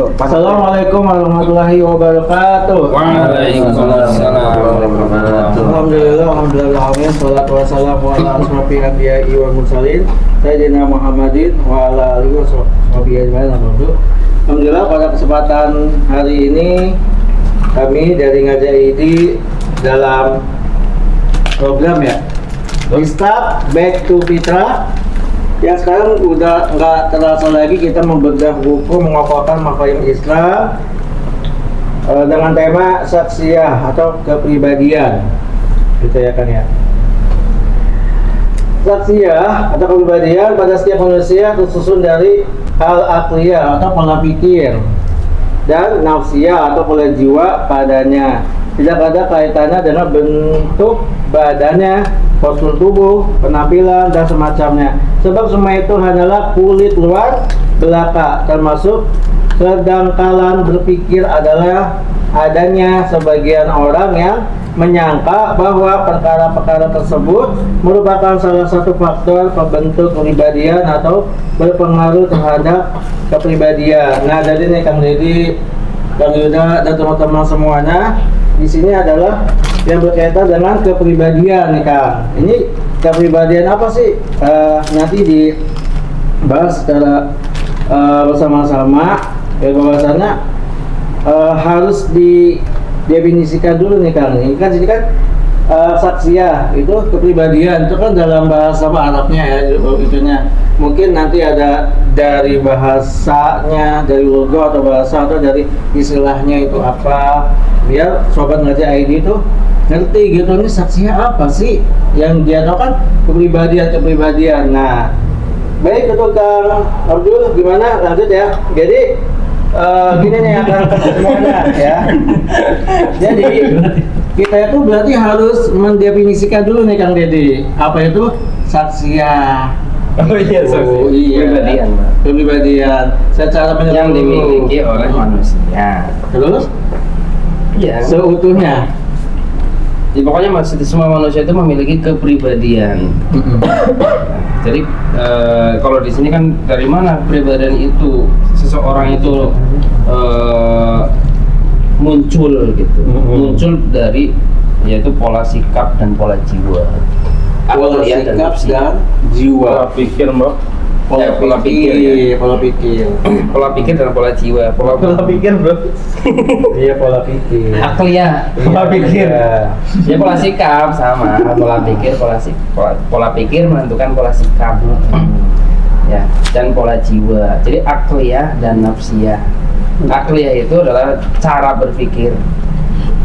Assalamualaikum warahmatullahi wabarakatuh. Waalaikumsalam warahmatullahi wabarakatuh. Alhamdulillah, salatu wassalamu ala asrofil anbiya'i wal mursalin Sayyidina Muhammadin wa ala alihi wa sahbihi ajma'in. Alhamdulillah, pada kesempatan hari ini kami dari Ngaji ID dalam program ya Restart Back to Fitra, yang sekarang udah nggak terasa lagi kita membedah buku mengokohkan mafahim Islam dengan tema saksiyah atau kepribadian, gitu ya kan ya. Saksiyah atau kepribadian pada setiap manusia tersusun dari hal akliyah atau pola pikir dan nafsiyah atau pola jiwa padanya. Tidak ada kaitannya dengan bentuk badannya, postur tubuh, penampilan, dan semacamnya. Sebab semua itu hanyalah kulit luar belaka, termasuk kedangkalan berpikir adalah adanya sebagian orang yang menyangka bahwa perkara-perkara tersebut merupakan salah satu faktor pembentuk kepribadian atau berpengaruh terhadap kepribadian. Nah, jadi nih Kang Deddy, Kang Yuda, dan teman-teman semuanya, di sini adalah yang berkaitan dengan kepribadian nih Kang. Ini kepribadian apa sih? Nanti dibahas secara bersama-sama. Ya, bahwasannya harus didefinisikan dulu nih Kang. Ini kan saksiyah itu kepribadian itu kan dalam bahasa Arabnya ya, itunya. Mungkin nanti ada dari bahasanya, dari logo atau bahasa, atau dari istilahnya itu apa, biar sobat Ngaji ID itu ngerti gitu, ini saksiyah apa sih yang dia tahu kan kepribadian. Nah, baik itu Kang Abdul, gimana lanjut ya. Jadi gini nih akan semuanya ya. Jadi kita itu berarti harus mendefinisikan dulu nih Kang Deddy, apa itu saksiyah. Oh iya, Kepribadian, kepribadian secara yang dimiliki oleh manusia. Terus? Iya. Seutuhnya. Ya, pokoknya semua manusia itu memiliki kepribadian. Jadi kalau di sini kan dari mana kepribadian itu seseorang itu muncul gitu, muncul dari yaitu pola sikap dan pola jiwa. Pola sikap dan jiwa. Pola pikir, Mbak. Pola pikir pola pikir dan pola jiwa. Pola pikir, Bro. Iya, pola pikir. Akliyah. Pola pikir. Ya, pola sikap sama. Pola pikir menentukan pola sikap. Ya, dan pola jiwa. Jadi akliyah dan nafsiyah. Akliyah itu adalah cara berpikir.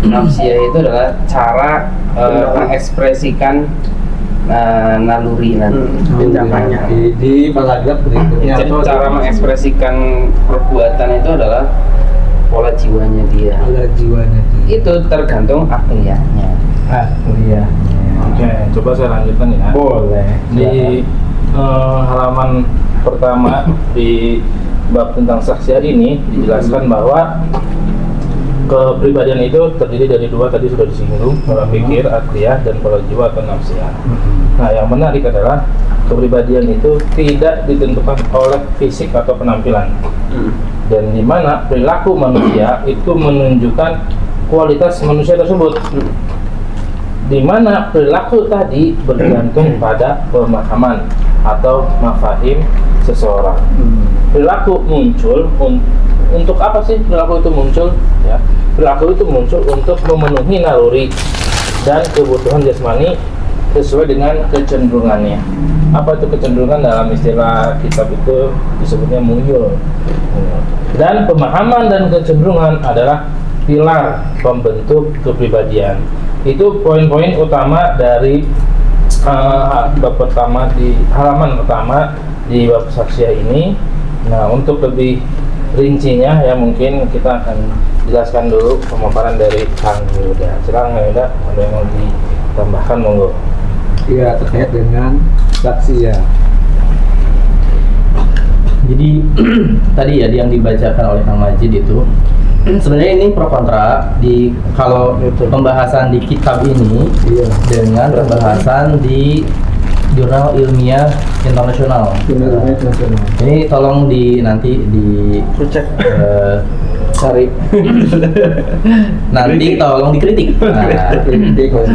Nafsiyah itu adalah cara mengekspresikan naluri tindakannya di paragraf berikutnya. Jadi cara mengekspresikan perbuatan itu adalah pola jiwanya dia. Pola jiwanya dia. Itu tergantung akliyahnya. Akliyahnya. Oke, coba saya lanjutkan ya. Boleh. Di halaman pertama di bab tentang saksiyah ini dijelaskan bahwa kepribadian itu terdiri dari dua, tadi sudah disinggung, pola pikir, akliyah, dan pola jiwa atau nafsiyah. Nah, yang menarik adalah kepribadian itu tidak ditentukan oleh fisik atau penampilan, dan di mana perilaku manusia itu menunjukkan kualitas manusia tersebut, di mana perilaku tadi bergantung pada pemahaman atau mafahim seseorang. Perilaku muncul untuk apa sih perilaku itu muncul? Ya, perilaku itu muncul untuk memenuhi naluri dan kebutuhan jasmani sesuai dengan kecenderungannya. Apa itu kecenderungan? Dalam istilah kitab itu disebutnya muyul. Dan pemahaman dan kecenderungan adalah pilar pembentuk kepribadian. Itu poin-poin utama dari bab pertama di halaman pertama di bab saksiyah ini. Nah, untuk lebih rincinya ya mungkin kita akan jelaskan dulu pemaparan dari Kang Yuda. Silakan Kang Yuda, ada yang mau ditambahkan monggo. Iya, terkait dengan saksiyah. Jadi tadi ya yang dibacakan oleh Kang Majid itu sebenarnya ini pro kontra di kalau pembahasan di kitab ini dengan pembahasan di Jurnal Ilmiah Internasional. Ini tolong nanti di cek cari nanti tolong dikritik. Nah,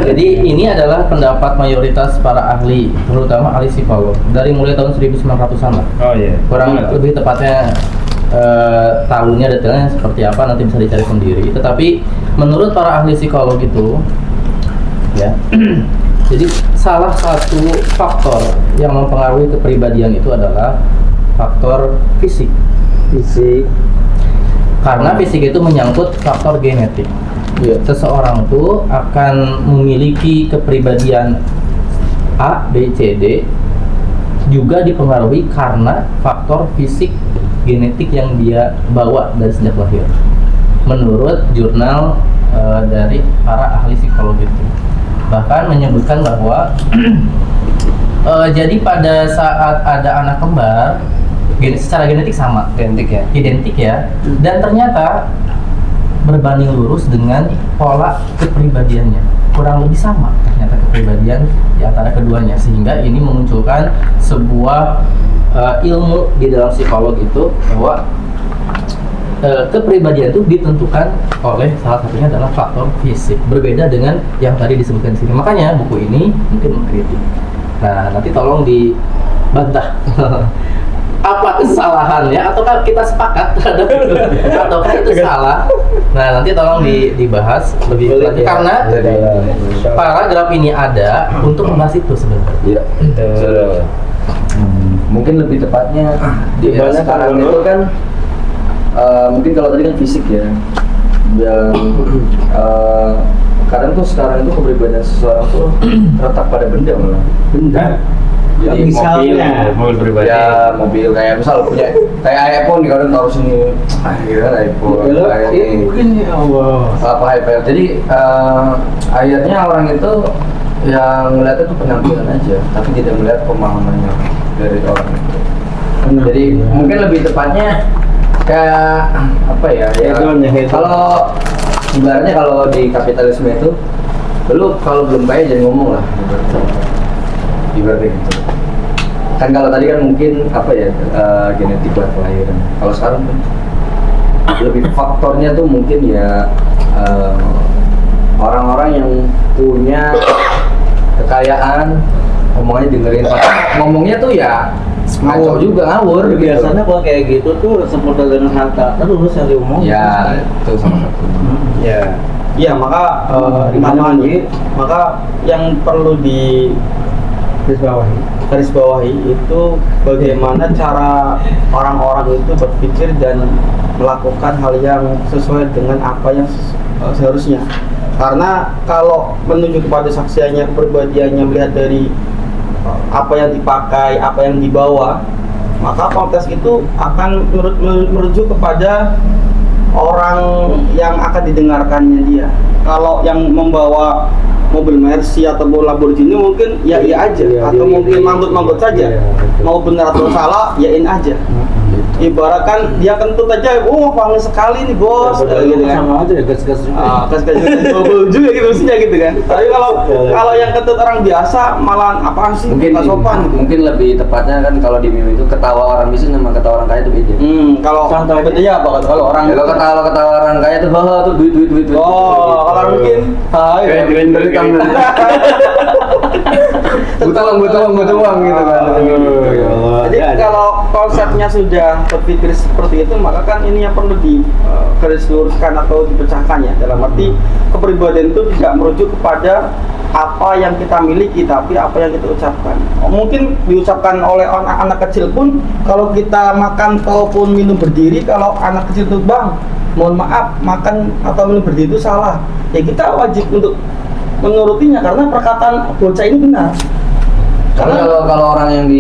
jadi ini adalah pendapat mayoritas para ahli, terutama ahli psikolog dari mulai tahun 1900-an lah. Oh iya. Kurang lebih tepatnya tahunnya detailnya seperti apa nanti bisa dicari sendiri. Tetapi menurut para ahli psikolog itu ya jadi salah satu faktor yang mempengaruhi kepribadian itu adalah faktor fisik. Karena fisik itu menyangkut faktor genetik. Seseorang itu akan memiliki kepribadian A, B, C, D juga dipengaruhi karena faktor fisik genetik yang dia bawa dari sejak lahir. Menurut jurnal dari para ahli psikologi itu bahkan menyebutkan bahwa jadi pada saat ada anak kembar secara genetik sama, identik ya, dan ternyata berbanding lurus dengan pola kepribadiannya, kurang lebih sama ternyata kepribadian di antara keduanya, sehingga ini memunculkan sebuah ilmu di dalam psikolog itu bahwa kepribadian itu ditentukan oleh salah satunya adalah faktor fisik, berbeda dengan yang tadi disebutkan di sini. Makanya buku ini mungkin mengkritik. Nah, nanti tolong dibantah apa kesalahannya, ataukah kita sepakat terhadap itu, ataukah itu salah. Nah, nanti tolong dibahas lebih lanjut karena paragraf ini ada untuk membahas itu sebenarnya. Mungkin lebih tepatnya di era sekarang itu kan mungkin kalau tadi kan fisik ya, dan kadang tuh sekarang itu kepribadian seseorang tuh terletak pada benda malah. Jadi misalnya mobil pribadi. Ya mobil kayak misal punya kayak iPhone nih, kadang taruh sini, gitu kan iPhone. Kayak ini. Mungkin ya Allah. Apa iPhone? Jadi akhirnya orang itu yang melihatnya tuh penampilan aja, tapi tidak melihat pemahamannya dari orang itu. Jadi mungkin lebih tepatnya kayak apa ya? Kalau ibaratnya kalau di kapitalisme itu, lu kalau belum kaya jangan ngomong lah. Ibaratnya gitu. Kan kalau tadi kan mungkin apa ya genetik lah kelahiran. Kalau sekarang kan lebih faktornya tuh mungkin ya orang-orang yang punya kekayaan, ngomongnya dengerin, ngomongnya tuh ya ngaco juga, ngawur gitu. Biasanya kalau kayak gitu tuh seputar dengan harta terus yang diomongin. Ya itu salah satu. Ya, maka maka yang perlu di garis bawahi itu bagaimana cara orang-orang itu berpikir dan melakukan hal yang sesuai dengan apa yang seharusnya. Karena kalau menuju kepada saksiannya, kepribadiannya, melihat dari apa yang dipakai, apa yang dibawa, maka kontes itu akan merujuk kepada orang yang akan didengarkannya dia. Kalau yang membawa mobil Mercy atau Lamborghini mungkin ya iya aja, atau mungkin manggut-manggut saja, mau benar atau salah yain aja. Ibaratkan dia kentut aja, wangi sekali nih bos, gitu kan. Sama aja ya, gas-gas juga. Gas-gas juga gitu mestinya gitu kan. Tapi kalau yang kentut orang biasa malah apaan sih? Mungkin Nggak sopan. Gitu. Mungkin lebih tepatnya kan kalau di meme itu ketawa orang bisnis sama ketawa orang kaya itu beda. Kalau bedanya apa kalau orang? Ya, kalau ketawa orang kaya tuh tuh duit. Oh, kalau mungkin duit kamu. butuh uang gitu kan. Jadi kalau konsepnya sudah berpikir seperti itu, maka kan ini yang perlu garis luruskan atau dipecahkan ya. Dalam arti kepribadian itu tidak merujuk kepada apa yang kita miliki, tapi apa yang kita ucapkan. Mungkin diucapkan oleh anak kecil pun, kalau kita makan ataupun minum berdiri, kalau anak kecil itu bang, mohon maaf, makan atau minum berdiri itu salah. Ya kita wajib untuk menurutinya karena perkataan bocah ini benar. Karena kalau orang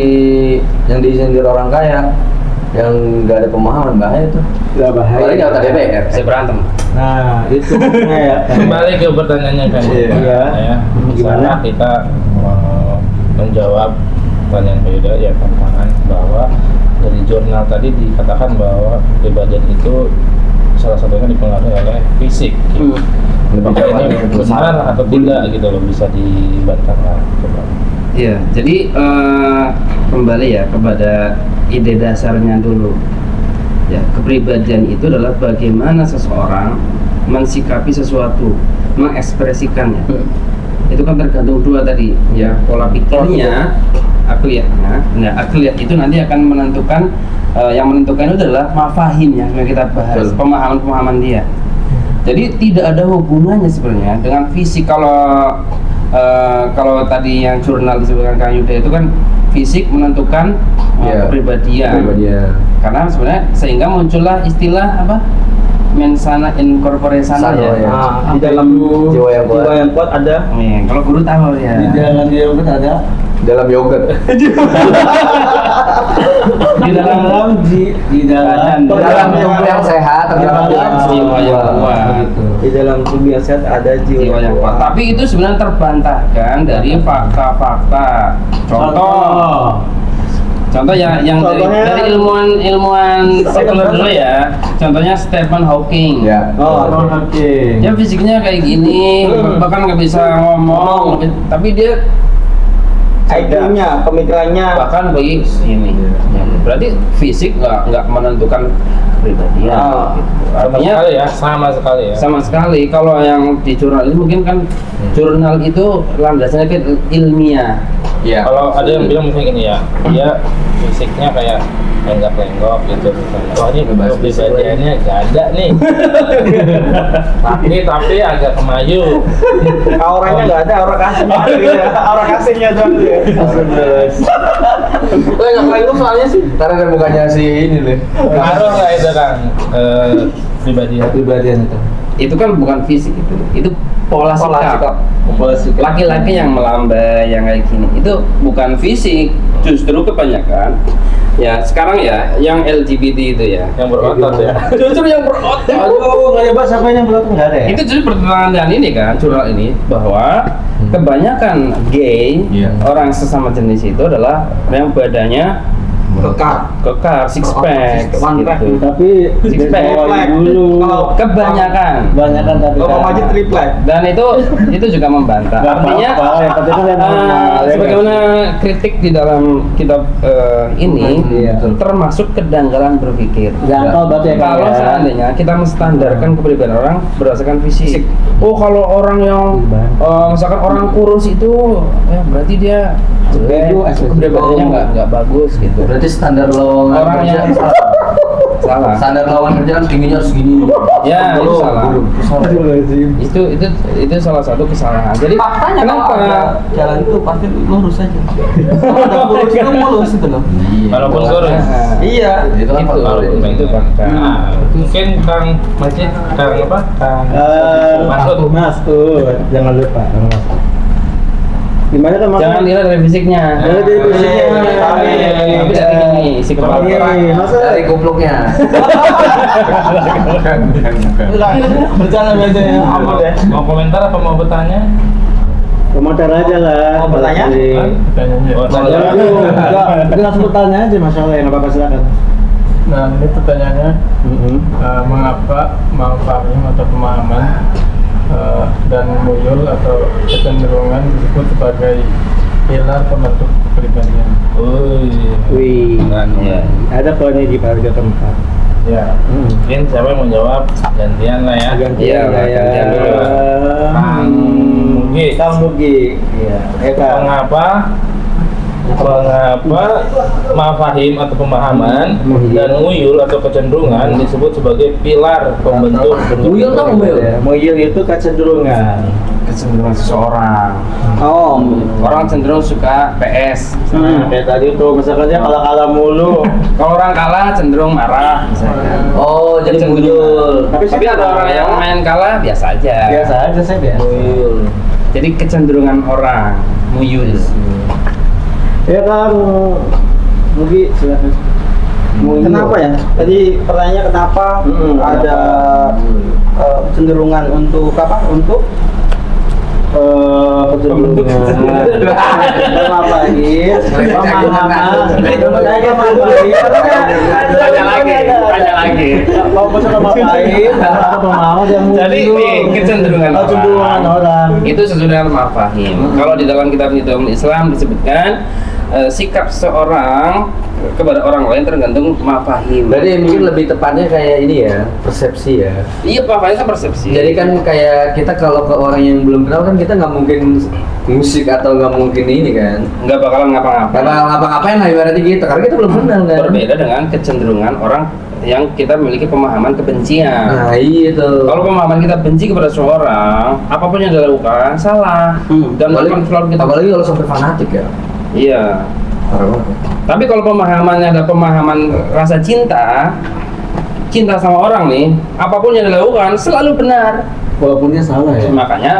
yang disindir orang kaya yang nggak ada pemahaman, bahaya tuh. Nggak bahaya. Apalagi anggota DPR. Saya berantem. Nah, itu ya. Kembali ke pertanyaannya kan, Iya. ya. Gimana? Kita menjawab pertanyaan beda ya tentang bahwa dari jurnal tadi dikatakan bahwa kepribadian itu salah satunya dipengaruhi oleh fisik. Apakah ini benar atau tidak gitu loh, bisa dibantah lah. Coba. Ya, jadi kembali ya kepada ide dasarnya dulu. Ya, kepribadian itu adalah bagaimana seseorang mensikapi sesuatu, mengekspresikannya. Itu kan tergantung dua tadi, ya, pola pikirnya, akliyahnya. Nah, akliyah itu nanti akan menentukan, yang menentukan itu adalah mafahimnya yang kita bahas, pemahaman-pemahaman dia. Jadi tidak ada hubungannya sebenarnya dengan fisik. Kalau tadi yang jurnal disebutkan Kang Yuda itu kan fisik menentukan kepribadian. Karena sebenarnya sehingga muncullah istilah apa? Mensana in corpore sana ya. Di dalam jiwa yang kuat ada. Nih, kalau guru tahu ya. Di dalam dia ada. Dalam yogurt. Di dalam di dalam tubuh yang sehat terdapat jiwa yang kuat. Di dalam tubuh yang sehat ada Jiwa yang kuat. Tapi itu sebenarnya terbantahkan dari fakta-fakta. Contoh yang dari ilmuwan sekuler dulu ya. Contohnya Stephen Hawking. Ya. Oke. Dia fisiknya kayak gini, bahkan nggak bisa ngomong, tapi dia IQ-nya, pemikirannya. bahkan begini ini. Ya, berarti fisik nggak menentukan kepribadian. Gitu. Artinya Sama sekali ya. sama sekali. Kalau yang di jurnal ini mungkin kan jurnal itu landasannya kan ilmiah. Iya. Kalau ada yang bilang misalnya gini ya, dia fisiknya kayak lenggak-lenggok gitu misalnya. Wah ini kepribadiannya gak ada nih. tapi agak kemayu. Auranya nggak ada, aura kasihnya. Aura kasihnya doang dia. Lenggak-lenggok soalnya sih. Karena ada mukanya si ini nih. Ngaruh lah itu kan Kepribadian itu. Itu kan bukan fisik itu pola sikap. Pola sikap. Laki-laki yang melambai, yang kayak gini, itu bukan fisik, justru kebanyakan. Ya sekarang ya, yang LGBT itu ya. yang berotot ya. Justru yang berotot. Aduh, nggak ada siapa yang belum nggak ada ya? Itu justru pertentangan dengan ini kan, jurnal ini bahwa kebanyakan gay orang sesama jenis itu adalah yang badannya kekar, six pack, One pack. gitu. Tapi Six pack. dulu. Kalau Kebanyakan. Kebanyakan tapi kalau aja triplek. Dan itu juga membantah. Nggak Artinya apa-apa, yang penting kan yang normal, ya sebagaimana kritik di dalam kitab ini Iya. termasuk kedanggalan berpikir. Jangkau berarti ya, Kang, Kalau ya? seandainya kita menstandarkan kepribadian orang berdasarkan fisik. Oh kalau orang yang misalkan orang kurus itu ya berarti dia jelek, kepribadiannya nggak bagus gitu. Berarti standar lowongan Orang yang kerja salah. standar lowongan kerja kan tingginya harus segini. Ya, itu Belum, salah. belum. Itu salah satu kesalahan. Jadi Faktanya kenapa kalau ada jalan itu pasti lurus aja. Kalau ada lurus itu mulus itu loh. Walaupun kurus. Iya. Itu kan faktor itu fakta. Nah, mungkin Kang Majid, Kang apa? Kang Masud. Jangan lupa. Gimana kan Mas? Jangan dilihat dari fisiknya. Jangan dari fisiknya. Tapi dari ini isi kepala. Ini masa dari kupluknya. Berjalan aja ya. Ampun ya. Mau komentar apa mau bertanya? komentar aja lah. Mau bertanya? Pertanyaannya. Oh, Jangan saya- dulu. Enggak, langsung bertanya aja Mas Allah yang apa-apa silakan. Nah, ini pertanyaannya Mm-hmm. mengapa mafahim atau pemahaman dan muyul atau kecenderungan disebut sebagai pilar pembentuk kepribadian? Wih, Keren, ya. ada poinnya di harga tempat. Ya, Mungkin siapa yang mau jawab gantian lah ya. Gantian lah ya. gantian dulu. Kang Mugi. Kang Mugi. Iya. Kang. Mengapa mafahim atau pemahaman dan muyul atau kecenderungan disebut sebagai pilar pembentuk Muyul tuh muyul. Muyul itu kecenderungan. Kecenderungan seseorang. Oh. Orang cenderung suka PS. Kayak tadi tuh misalkan dia kalah mulu. Kalau orang kalah cenderung marah misalkan. Oh, jadi muyul. Tapi ada orang yang main kalah biasa aja. Biasa aja saya biasa. Muyul. Jadi kecenderungan orang muyul. Ya Kang Mugi silakan. Kenapa ya? Tadi pertanyaannya kenapa ada cenderungan untuk apa? Untuk kecenderungan mafahim Tanya lagi. mau pesan mafahim atau pemahaman yang Jadi nih, kecenderungan orang itu sesuai dengan mafahim. Kalau di dalam kitab Islam disebutkan sikap seorang kepada orang lain tergantung mafahim. Berarti mungkin lebih tepatnya kayak ini ya, persepsi ya. Iya, mafahim kan persepsi. Jadi kan kayak kita kalau ke orang yang belum kenal kan kita nggak mungkin musik atau nggak mungkin ini kan. nggak bakalan ngapa-ngapain. Karena ngapa-ngapain lah ibaratnya gitu, karena kita belum kenal kan. Berbeda dengan kecenderungan orang yang kita memiliki pemahaman kebencian. Nah iya tuh. Kalau pemahaman kita benci kepada seorang, apapun yang dilakukan salah. Dan akan selalu kita. Apalagi kalau sampai fanatik ya. Iya. Parah banget. Tapi kalau pemahamannya ada pemahaman rasa cinta sama orang nih, apapun yang dilakukan selalu benar. walaupun dia salah ya. Makanya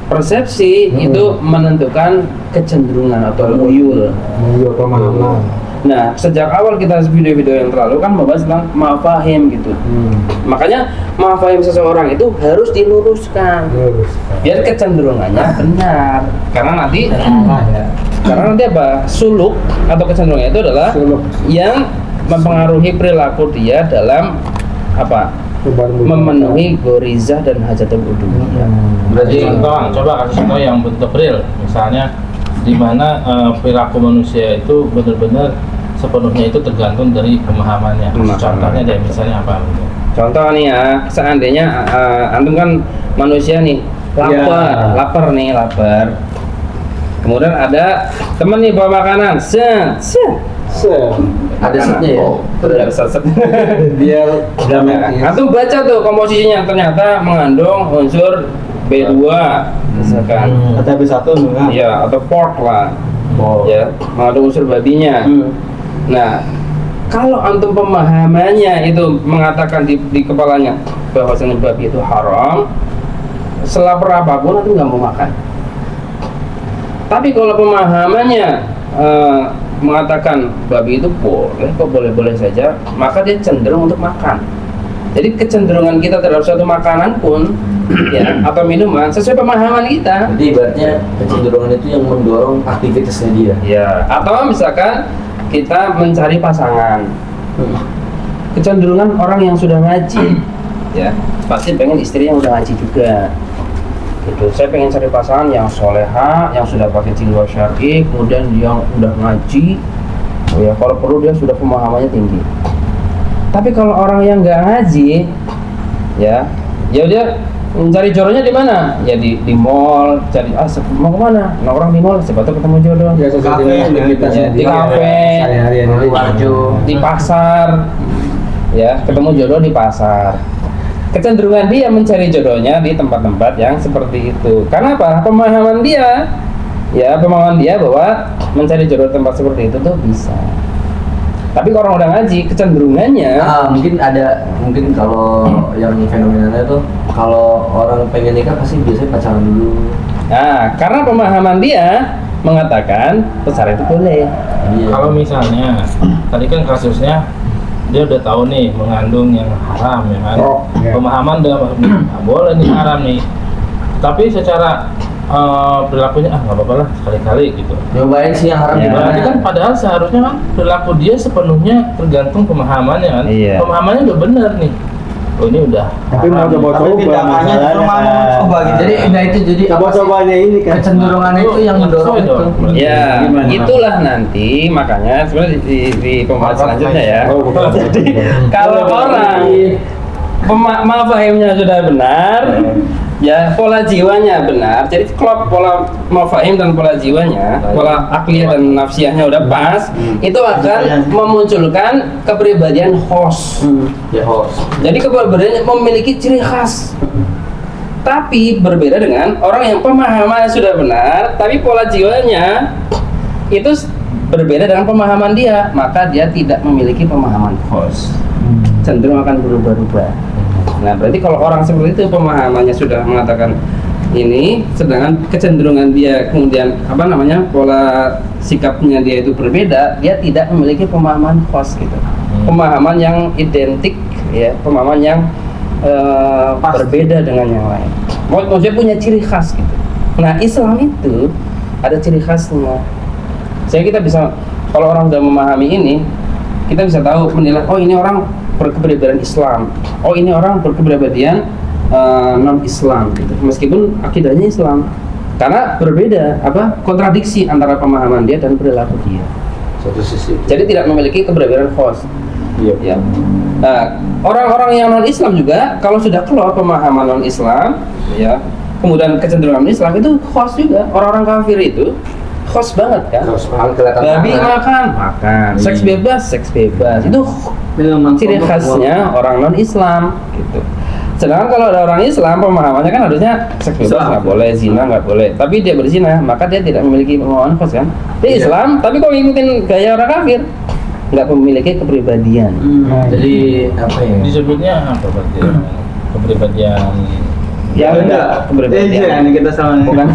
persepsi itu menentukan kecenderungan atau muyul. Pemahaman. Nah, sejak awal kita video-video yang terlalu kan membahas tentang mafahim gitu. Makanya mafahim seseorang itu harus diluruskan biar kecenderungannya benar. Karena nanti apa? Suluk atau kecenderungan itu adalah yang mempengaruhi perilaku dia dalam apa? Memenuhi gorizah dan hajatul uluhiyah. Berarti coba kasih contoh yang bentuk real, misalnya di mana perilaku manusia itu benar-benar sepenuhnya itu tergantung dari pemahamannya. Contohnya deh, misalnya apa? Contoh nih ya, seandainya antum kan manusia nih lapar. Kemudian ada temen nih bawa makanan, Ada setnya ya. Ada set. Biar Antum baca tuh komposisinya ternyata mengandung unsur B2 misalkan. Ada B1 enggak? Ya, atau pork lah. Ya, mengandung unsur babinya. Nah, kalau antum pemahamannya itu mengatakan di kepalanya bahwasanya babi itu haram, selapar apapun antum nggak mau makan. Tapi kalau pemahamannya mengatakan babi itu boleh saja, maka dia cenderung untuk makan. Jadi kecenderungan kita terhadap suatu makanan pun ya atau minuman sesuai pemahaman kita. Jadi ibaratnya kecenderungan itu yang mendorong aktivitasnya dia. Ya, atau misalkan kita mencari pasangan. Kecenderungan orang yang sudah ngaji ya, pasti pengen istri yang udah ngaji juga. Gitu. Saya pengen cari pasangan yang soleha, yang sudah pakai jilbab syar'i, kemudian yang udah ngaji. Oh ya, kalau perlu dia sudah pemahamannya tinggi. Tapi kalau orang yang nggak ngaji, ya dia mencari jodohnya di mana? Ya di mall, cari mau kemana? Nah orang di mall, siapa tahu ketemu jodoh. Ya, Di kafe, di pasar, ya ketemu jodoh di pasar. Kecenderungan dia mencari jodohnya di tempat-tempat yang seperti itu. Karena apa? Pemahaman dia bahwa mencari jodoh tempat seperti itu tuh bisa. Tapi kalau orang udah ngaji, kecenderungannya mungkin kalau yang fenomenanya tuh kalau orang pengen nikah pasti biasanya pacaran dulu. Nah, karena pemahaman dia mengatakan pacaran itu boleh. Iya. Kalau misalnya tadi kan kasusnya dia udah tahu nih mengandung yang haram ya kan. Pemahaman dia boleh nih haram nih. Tapi secara perilakunya nggak apa-apa lah sekali-kali gitu. Nyobain sih yang haram Berarti kan padahal seharusnya kan perilaku dia sepenuhnya tergantung pemahamannya kan. Iya. Pemahamannya udah benar nih. Oh ini udah. Tapi mau coba-coba tindakannya cuma mau coba gitu. Jadi itu coba-cobanya ini kan kecenderungan itu yang mendorong itu. Ya, Gimana? itulah nanti makanya sebenarnya di pembahasan selanjutnya ya. Jadi kalau orang mafahimnya sudah benar, ya pola jiwanya benar. Jadi kalau pola mafahim dan pola jiwanya, pola akliyah dan nafsiyahnya udah pas, itu akan memunculkan kepribadian khos. Ya host. Jadi kepribadian memiliki ciri khas. Tapi berbeda dengan orang yang pemahamannya sudah benar, tapi pola jiwanya itu berbeda dengan pemahaman dia, maka dia tidak memiliki pemahaman khos. Cenderung akan berubah-ubah. Nah, berarti kalau orang seperti itu pemahamannya sudah mengatakan ini, sedangkan kecenderungan dia kemudian pola sikapnya dia itu berbeda, dia tidak memiliki pemahaman khos gitu. Pemahaman yang identik ya, pemahaman yang berbeda dengan yang lain. Maksudnya punya ciri khas gitu. Nah, Islam itu ada ciri khasnya. Sehingga kita bisa, kalau orang sudah memahami ini, kita bisa tahu menilai, oh ini orang berkepribadian Islam, oh ini orang berkepribadian non Islam gitu. Meskipun akidahnya Islam, karena berbeda kontradiksi antara pemahaman dia dan perilaku dia. Satu sisi. Jadi tidak memiliki keberadaan khas. Iya. Ya. Nah, orang-orang yang non Islam juga kalau sudah keluar pemahaman non Islam, ya, kemudian kecenderungan Islam itu khas juga. Orang-orang kafir itu khas banget kan. Babi makan, seks bebas. Itu ciri khasnya orang non Islam gitu. Sedangkan kalau ada orang Islam pemahamannya kan harusnya seks bebas nggak boleh, zina nggak boleh. Tapi dia berzina, maka dia tidak memiliki pemahaman khas kan. Dia Islam, tapi kok ngikutin gaya orang kafir, nggak memiliki kepribadian. Jadi apa ya? Disebutnya apa berarti? Kepribadian Ya enggak kepribadian. kita sama Bukan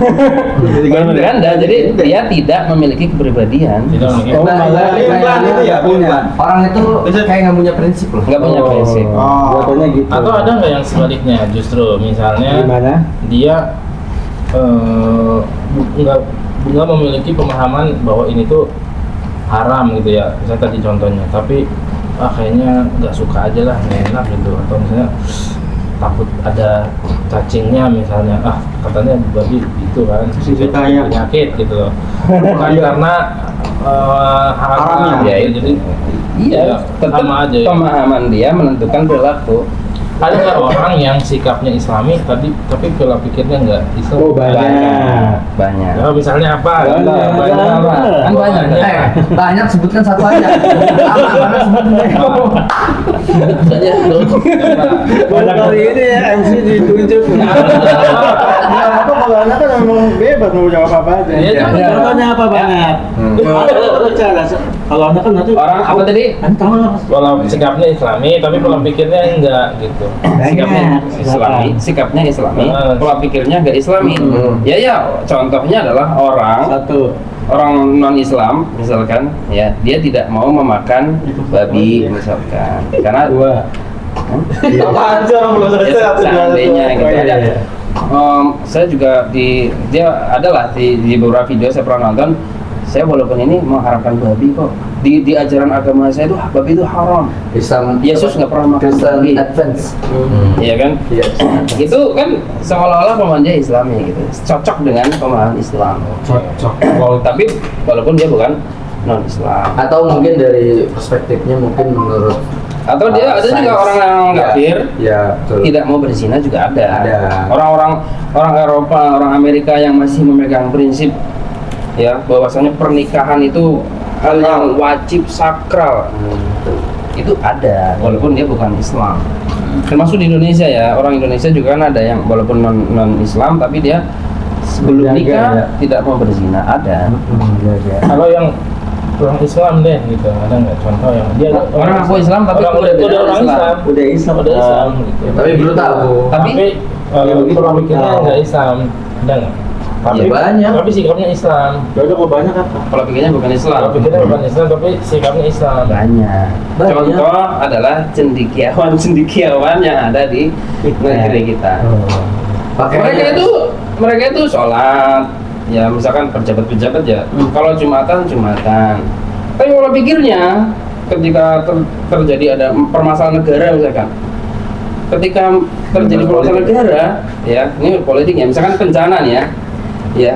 ganda, jadi dia tidak memiliki kepribadian. tidak memiliki. Oh, malah Pelan itu ya, pelan. Orang itu kayak nggak punya prinsip loh. Nggak punya prinsip. Jatuhnya gitu. Atau ada nggak yang sebaliknya, justru misalnya Gimana? dia nggak memiliki pemahaman bahwa ini tuh haram gitu ya, misalnya tadi contohnya, tapi kayaknya nggak suka aja lah, nggak enak gitu, atau misalnya takut ada cacingnya misalnya, katanya babi itu kan penyakit gitu loh, bukan karena haramnya Haramnya. ya, jadi Iya, tetap sama aja ya. pemahaman dia menentukan perilaku. Ada nggak orang yang sikapnya Islami tapi pola pikirnya nggak Islam? Oh, banyak. Banyak. Ya, misalnya apa? Banyak. apa? Kan banyak. Banyak sebutkan satu aja. Mana sebutnya? Banyak bro. Baru kali ini ya MC ditunjuk. Nah, apa kalau anak kan memang bebas mau jawab apa aja. Iya, Contohnya apa banget? Kalau anak kan nanti Orang apa tadi? tahu lah. Pola sikapnya Islami tapi pola pikirnya enggak gitu. Sikapnya Banyak. Islami, sikapnya Islami, Ah. pola pikirnya nggak Islami. Ya, contohnya adalah Satu. orang non Islam misalkan, ya dia tidak mau memakan babi misalkan, karena Dua. Apaan sih orang belum selesai ya, satu dua, seandainya satu. gitu Oh, iya, ada. iya. Saya juga dia adalah di beberapa video saya pernah nonton. Saya walaupun ini mengharapkan babi kok, di ajaran agama saya itu babi itu haram. Islam. Yesus nggak pernah makan Kristen babi. Advance. Iya kan? Iya. Itu kan seolah-olah pemahaman dia Islami gitu, cocok dengan pemahaman Islam. Cocok. Tapi walaupun dia bukan non Islam. Atau mungkin dari perspektifnya mungkin menurut Atau dia ada juga sains. orang yang kafir Ya, betul. tidak mau berzina juga ada. Ada. Orang Eropa, orang Amerika yang masih memegang prinsip ya bahwasanya pernikahan itu hal yang wajib sakral. Itu ada walaupun dia bukan Islam. Termasuk di Indonesia ya, orang Indonesia juga kan ada yang walaupun non Islam tapi dia sebelum Menjaga, nikah ya. tidak mau berzina, ada. Kalau yang orang Islam deh gitu, ada nggak contoh yang dia Orang ngaku Islam tapi orang udah beda orang Islam. Islam, Udah Islam. udah Islam gitu. Tapi belum tahu. Tapi pola pikirnya nggak Islam, ada nggak? Tapi Ya, banyak. Tapi sikapnya Islam. Udah kok banyak apa? Pola pikirnya bukan Islam. Pola pikirnya bukan Islam tapi sikapnya Islam. Banyak. Banyak. Contoh adalah cendikiawan yang ada di negeri kita. Mereka itu sholat, ya misalkan pejabat-pejabat ya. Kalau Jumatan. Tapi pola pikirnya ketika terjadi ada permasalahan negara misalkan, ketika terjadi permasalahan negara, ya ini politik ya, misalkan bencana nih ya,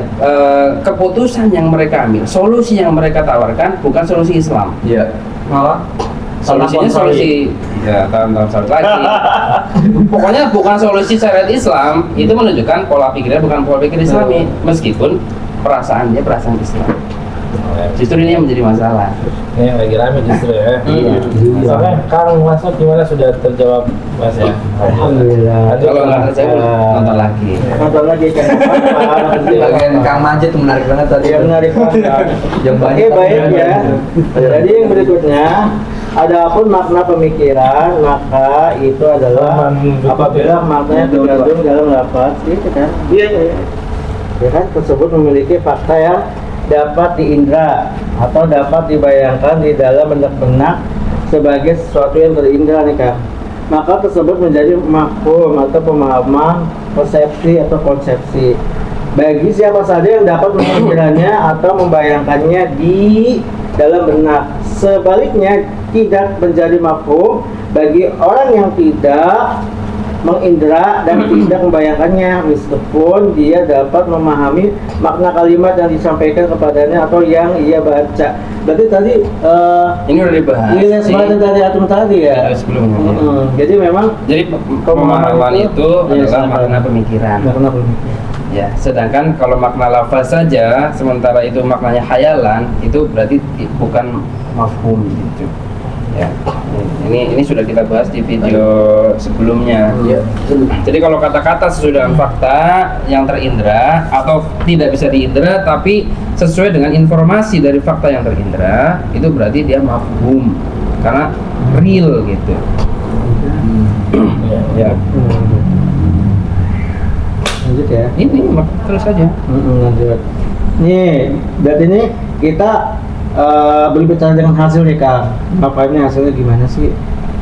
keputusan yang mereka ambil, solusi yang mereka tawarkan bukan solusi Islam. Iya. Malah Solusinya solusi ya tahun lagi. Pokoknya bukan solusi syariat Islam, itu menunjukkan pola pikirnya bukan pola pikir Islami, meskipun perasaan dia perasaan Islam. Justru ini yang menjadi masalah. Ini yang lagi rame justru ya. Iya. Soalnya Kang Masuk gimana sudah terjawab Mas ya? Alhamdulillah. Kalau nggak terjawab nonton lagi. Nonton lagi kan. Bagian Kang Majid tuh menarik banget tadi. Yang menarik banget. Yang Oke, banyak. baik ya. Jadi yang berikutnya, adapun makna pemikiran, maka itu adalah apabila maknanya tergabung dalam lafaz, gitu kan? Iya. Ya kan, tersebut memiliki fakta yang dapat diindra atau dapat dibayangkan di dalam benak sebagai sesuatu yang terindra nih kan. Maka tersebut menjadi mafhum atau pemahaman, persepsi atau konsepsi. bagi siapa saja yang dapat mengambilnya atau membayangkannya di dalam benak. Sebaliknya tidak menjadi mafhum bagi orang yang tidak mengindra dan tidak membayangkannya, meskipun dia dapat memahami makna kalimat yang disampaikan kepadanya atau yang ia baca. Berarti tadi Ini udah dibahas nilai sih semacam tadi atom tadi ya. sebelumnya. Jadi memang Jadi pemahaman itu adalah makna pemikiran. makna pemikiran. Ya, sedangkan kalau makna lafaz saja, sementara itu maknanya khayalan, itu berarti bukan mafhum gitu. Ya, ini sudah kita bahas di video sebelumnya. Iya. Jadi kalau kata-kata sesudah fakta yang terindra atau tidak bisa diindra tapi sesuai dengan informasi dari fakta yang terindra, itu berarti dia mafhum karena real gitu. Ya. Lanjut ya. Ini terus saja. Lanjut. Nih, berarti ini kita berbicara dengan hasil nih Kang. Apa ini hasilnya gimana sih?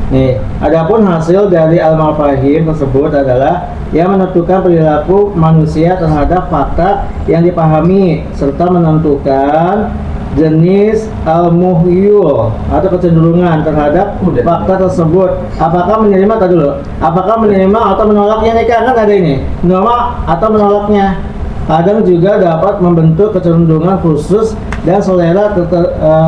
Nih, adapun hasil dari al-mafahim tersebut adalah yang menentukan perilaku manusia terhadap fakta yang dipahami serta menentukan jenis al-muhyul atau kecenderungan terhadap fakta tersebut. Apakah menerima tadi dulu? Apakah menerima atau menolaknya nih Kang? Kan ada ini. Menerima atau menolaknya. Kadang juga dapat membentuk kecenderungan khusus dan selera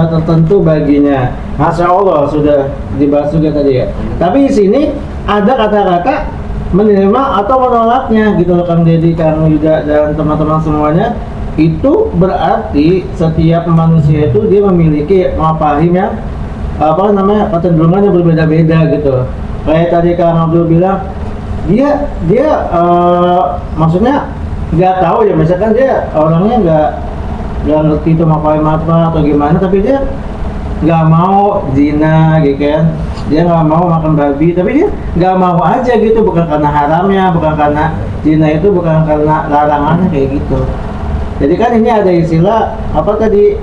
tertentu baginya. Masya Allah, sudah dibahas juga tadi ya. Tapi di sini ada kata-kata menerima atau menolaknya gitu loh Kang Deddy, Kang Yuda dan teman-teman semuanya. Itu berarti setiap manusia itu dia memiliki mafahim yang kecenderungan yang berbeda-beda gitu. Kayak tadi Kang Abdul bilang, dia maksudnya nggak tahu ya, misalkan dia orangnya nggak ngerti itu mafahim apa atau gimana, tapi dia nggak mau zina gitu kan, dia nggak mau makan babi, tapi dia nggak mau aja gitu, bukan karena haramnya, bukan karena zina itu, bukan karena larangannya kayak gitu. Jadi kan ini ada istilah apa tadi,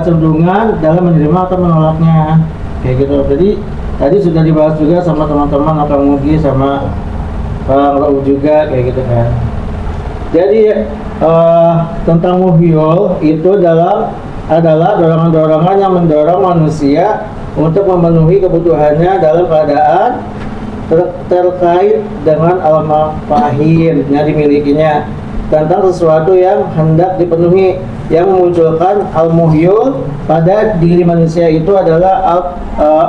cenderungan dalam menerima atau menolaknya kayak gitu. Jadi tadi sudah dibahas juga sama teman-teman Kang Mugi sama Kang Raul juga kayak gitu kan. Jadi tentang muhyul itu adalah dorongan-dorongan yang mendorong manusia untuk memenuhi kebutuhannya dalam keadaan terkait dengan al-mafahim yang dimilikinya tentang sesuatu yang hendak dipenuhi. Yang memunculkan al-muhyul pada diri manusia itu adalah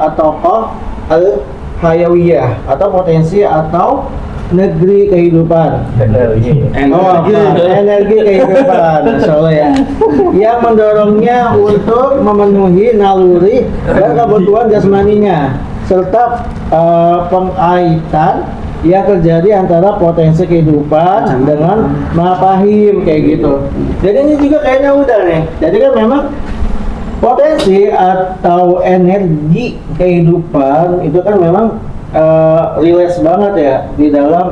at-taqah al-hayawiyah atau potensi atau negeri kehidupan. Energi kehidupan, Masya Allah ya. Yang mendorongnya untuk memenuhi naluri dan kebutuhan jasmaninya, serta pengkaitan yang terjadi antara potensi kehidupan dengan mafahim kayak gitu. Jadi ini juga kayaknya udah nih. Jadi kan memang potensi atau energi kehidupan itu kan memang relax banget ya di dalam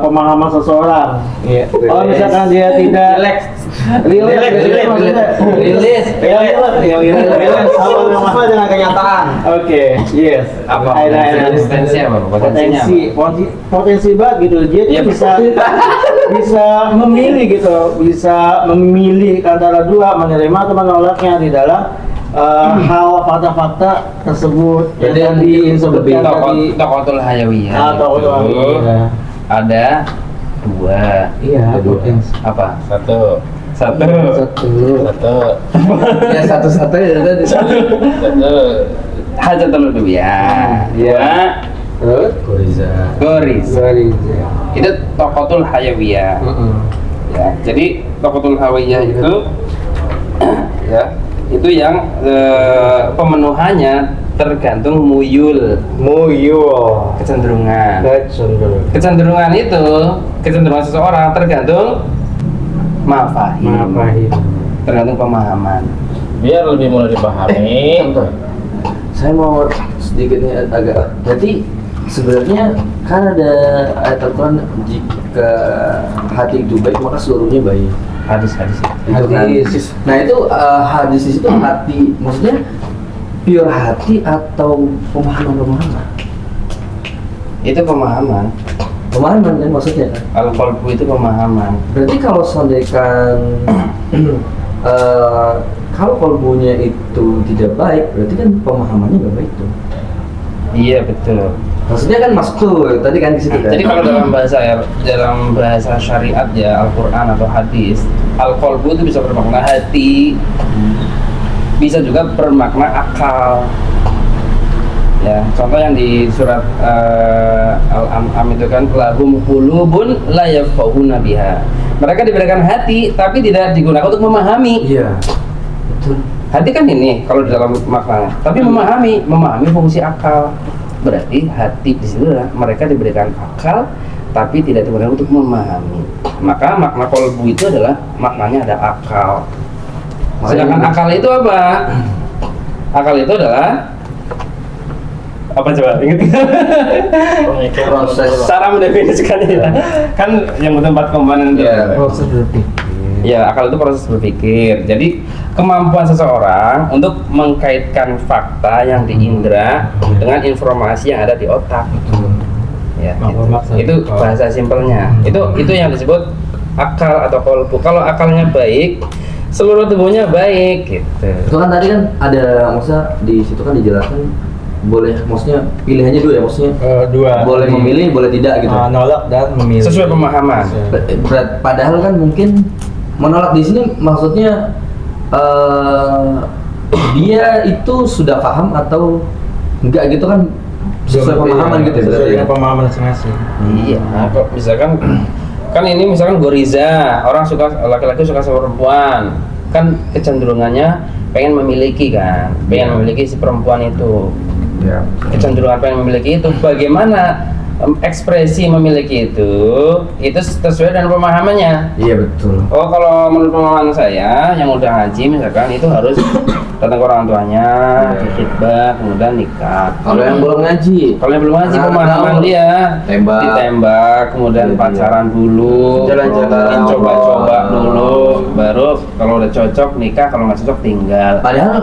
pemahaman seseorang. Iya. Kalau misalkan dia tidak relax Sesuai dengan kenyataan. Oke, yes. Apa potensi apa? Potensi banget gitu. Dia bisa memilih gitu, bisa memilih antara dua, menerima atau menolaknya di dalam hal fakta-fakta tersebut. Jadi disebutkan tadi tokotul hayawiyah. Ada dua. Iya, potensi. Apa? Satu. Ya satu-satu ya tadi. Hajatul dunia. Iya. Terus Goris. Itu tokotul hayawiyah. Ya, jadi tokotul hayawiyah itu ya, itu yang pemenuhannya tergantung muyul kecenderungan itu, kecenderungan seseorang tergantung mafahim, tergantung pemahaman. Biar lebih mudah dipahami. Contoh, saya mau sedikit nih agak. Jadi sebenarnya kan ada ayat Al-Quran, jika hati itu baik maka seluruhnya baik. Hadis. Hadis. Nah itu hadis itu hati, maksudnya pure hati atau pemahaman? Itu pemahaman. Pemahaman kan maksudnya kan. Al-qalbu itu pemahaman. Berarti kalau seandainya kalau kolbunya itu tidak baik, berarti kan pemahamannya nggak baik tuh. Iya betul. Maksudnya kan masuk tuh tadi kan di situ kan. Jadi kalau dalam bahasa syariat ya Al-Qur'an atau hadis, al-qalbu itu bisa bermakna hati, bisa juga bermakna akal. Ya, contoh yang di surat Al-An'am itu kan lahum qulubun la yafqahuna biha. Mereka diberikan hati tapi tidak digunakan untuk memahami. Iya. Betul. Hati kan ini kalau di dalam maknanya, tapi memahami fungsi akal. Berarti hati di situ adalah mereka diberikan akal tapi tidak digunakan untuk memahami. Maka makna qalbu itu adalah maknanya ada akal. Sedangkan akal itu apa? Akal itu adalah apa coba ingat? Proses. Cara mendefinisikannya ya. Kan yang bertempat komponen itu. Iya. Proses berpikir. Ya, akal itu proses berpikir. Jadi kemampuan seseorang untuk mengkaitkan fakta yang diindra dengan informasi yang ada di otak. Ya, itu bahasa simpelnya. Itu yang disebut akal atau qalbu. Kalau akalnya baik, seluruh tubuhnya baik gitu. Itu kan tadi kan ada maksudnya di situ kan dijelaskan boleh maksudnya pilihannya dua ya maksudnya Dua. boleh memilih boleh tidak gitu. Nolak dan memilih. Sesuai pemahaman. Padahal kan mungkin menolak di sini maksudnya dia itu sudah paham atau enggak gitu kan sesuai pemahaman gitu ya Sesuai berarti dengan ya? pemahaman masing-masing. Iya, kok misalkan kan ini misalkan goriza, orang suka laki-laki suka sama perempuan, kan kecenderungannya pengen memiliki kan, pengen memiliki si perempuan itu. Ya. Kecenderungan pengen memiliki itu, bagaimana ekspresi memiliki itu sesuai dengan pemahamannya. Iya betul. Oh, kalau menurut pemahaman saya yang udah ngaji misalkan itu harus datang ke orang tuanya, khitbah, kemudian nikah. Kalau yang belum ngaji, Kalau yang belum ngaji Anak-anak pemahaman tahu. dia Tembak. ditembak, kemudian Iya, pacaran dulu, Jalan-jalan. coba-coba dulu, baru kalau udah cocok nikah, kalau nggak cocok tinggal. padahal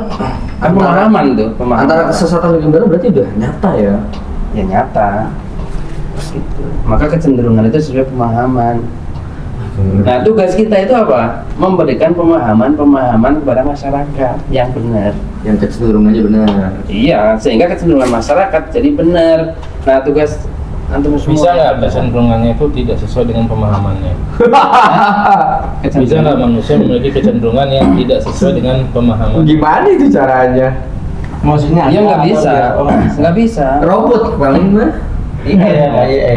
Kan pemahaman tuh, pemahaman. antara kesesatan dan kebenaran berarti udah nyata ya. Ya nyata. Gitu. Maka kecenderungan itu sesuai pemahaman. Nah, tugas kita itu apa? Memberikan pemahaman kepada masyarakat yang benar. Yang kecenderungannya benar. Iya, sehingga kecenderungan masyarakat jadi benar. Nah, tugas antum semua Bisa nggak kecenderungannya itu tidak sesuai dengan pemahamannya? Bisa nggak manusia memiliki kecenderungan yang tidak sesuai dengan pemahaman? Gimana itu caranya? Maksudnya Ya ada nggak atau bisa, biar orang nggak bisa. Robot paling mah. Iya.